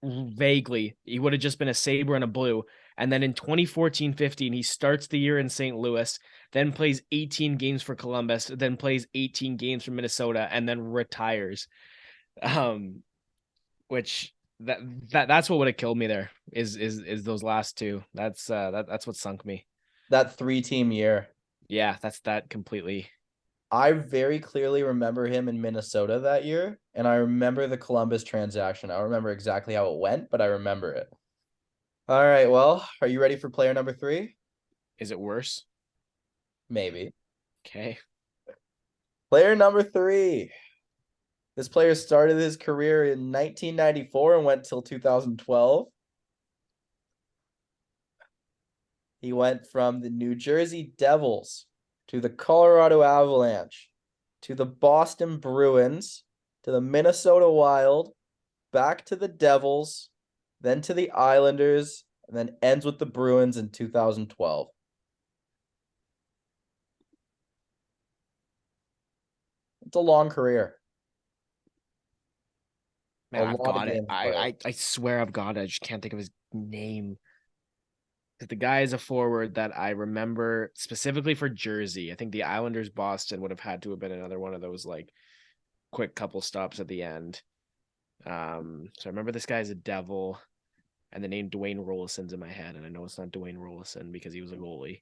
vaguely, he would have just been a Sabre and a Blue. And then in 2014-15, he starts the year in St. Louis, then plays 18 games for Columbus, then plays 18 games for Minnesota, and then retires. Um, which that's what would have killed me there is those last two. That's what sunk me. That 3-team year. Yeah, that's that completely. I very clearly remember him in Minnesota that year, and I remember the Columbus transaction. I don't remember exactly how it went, but I remember it. All right, well, are you ready for player number three? Is it worse? Maybe. Okay. Player number three. This player started his career in 1994 and went till 2012. He went from the New Jersey Devils to the Colorado Avalanche to the Boston Bruins to the Minnesota Wild, back to the Devils, then to the Islanders, and then ends with the Bruins in 2012. It's a long career. A Man, I've lot of got it. games played. I swear I've got it. I just can't think of his name. The guy is a forward that I remember specifically for Jersey. I think the Islanders Boston would have had to have been another one of those like quick couple stops at the end. So I remember this guy's a Devil, and the name Dwayne Rollison's in my head, and I know it's not Dwayne Rollison because he was a goalie.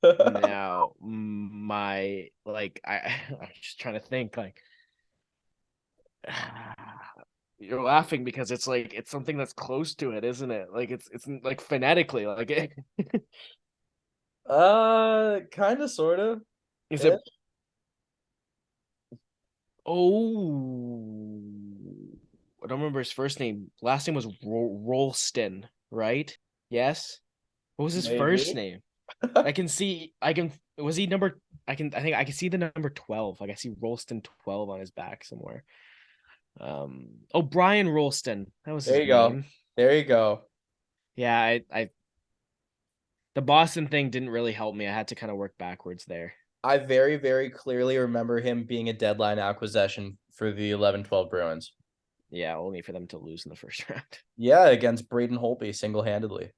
Now my like I'm just trying to think like you're laughing because it's like it's something that's close to it, isn't it? Like it's like phonetically like Kind of, sort of. is it oh I don't remember his first name. Last name was Rolston, right? Yes. What was his first Maybe. name? I can was he number I think I can see the number 12. Like I see Rolston 12 on his back somewhere. Brian Rolston. That was There his you go. name. There you go. Yeah, I the Boston thing didn't really help me. I had to kind of work backwards there. I very, very clearly remember him being a deadline acquisition for the 11-12 Bruins. Yeah, only for them to lose in the first round. Yeah, against Braden Holtby single-handedly.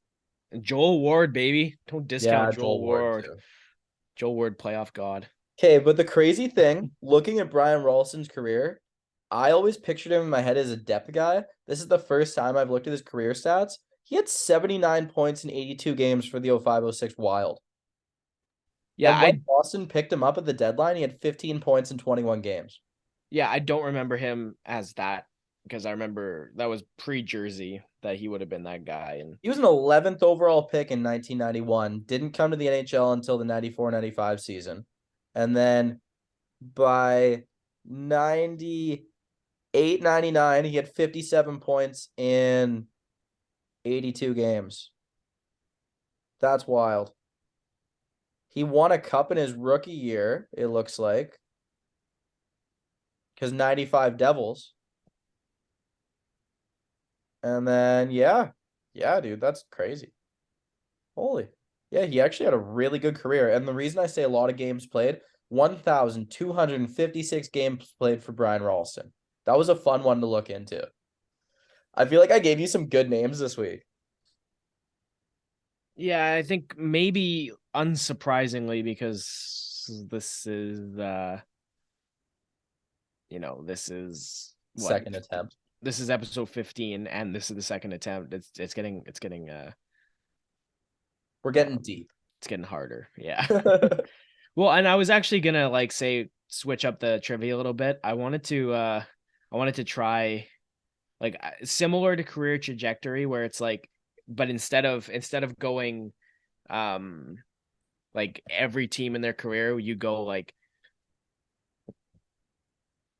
And Joel Ward, baby. Don't Yeah, discount Joel Joel Ward Ward. too. Joel Ward, playoff god. Okay, but the crazy thing, looking at Brian Rolston's career, I always pictured him in my head as a depth guy. This is the first time I've looked at his career stats. He had 79 points in 82 games for the 05-06 Wild. Yeah, And when Boston picked him up at the deadline, he had 15 points in 21 games. I don't remember him as that because I remember that was pre-Jersey. that he would have been that guy. And he was an 11th overall pick in 1991. Didn't come to the NHL until the 94-95 season. And then by 98-99, he had 57 points in 82 games. That's wild. He won a cup in his rookie year, it looks like. Because 95 Devils. And then, yeah, dude, that's crazy. Holy. Yeah, he actually had a really good career. And the reason I say a lot of games played, 1,256 games played for Brian Ralston. That was a fun one to look into. I feel like I gave you some good names this week. yeah, I think maybe unsurprisingly, because this is this is Second attempt. This is episode 15 and this is the second attempt. It's getting We're getting deep. It's getting harder. Yeah. Well, and I was actually gonna switch up the trivia a little bit. I wanted to try similar to career trajectory, where it's but instead of going every team in their career, you go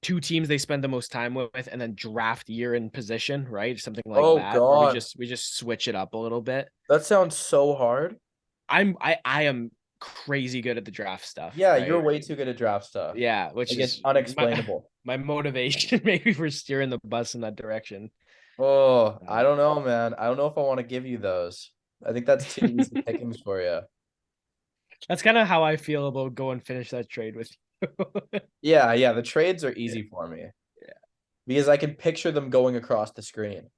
two teams they spend the most time with and then draft year in position, right? Something like that. God. Or we just switch it up a little bit. That sounds so hard. I am crazy good at the draft stuff. Yeah, right? You're way too good at draft stuff. Yeah, which is unexplainable. My motivation maybe for steering the bus in that direction. Oh, I don't know, man. I don't know if I want to give you those. I think that's too easy pickings for you. That's kind of how I feel about go and finish that trade with you. Yeah. The trades are easy for me. Yeah. Because I can picture them going across the screen.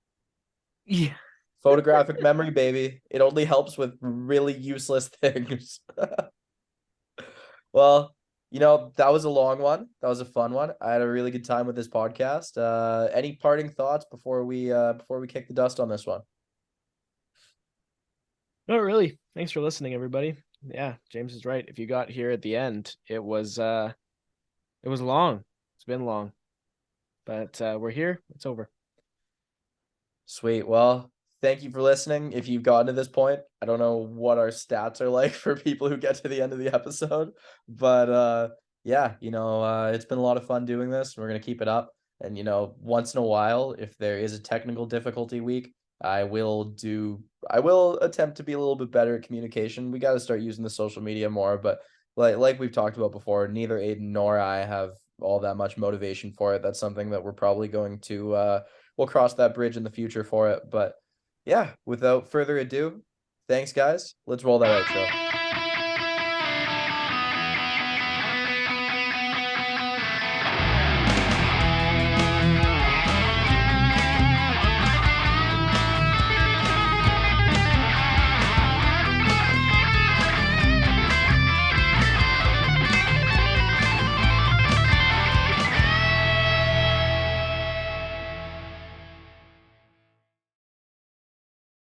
Yeah. Photographic memory, baby. It only helps with really useless things. Well, that was a long one. That was a fun one. I had a really good time with this podcast. Any parting thoughts before we kick the dust on this one? Not really. Thanks for listening, everybody. Yeah, James is right. If you got here at the end, it was long. It's been long. But we're here. It's over. Sweet. Well, thank you for listening. If you've gotten to this point, I don't know what our stats are like for people who get to the end of the episode, but it's been a lot of fun doing this. We're going to keep it up. And, once in a while, if there is a technical difficulty week, I will attempt to be a little bit better at communication. We got to start using the social media more, but like we've talked about before, neither Aidan nor I have all that much motivation for it. That's something that we're probably going to, we'll cross that bridge in the future for it. But yeah, without further ado, thanks guys. Let's roll that outro.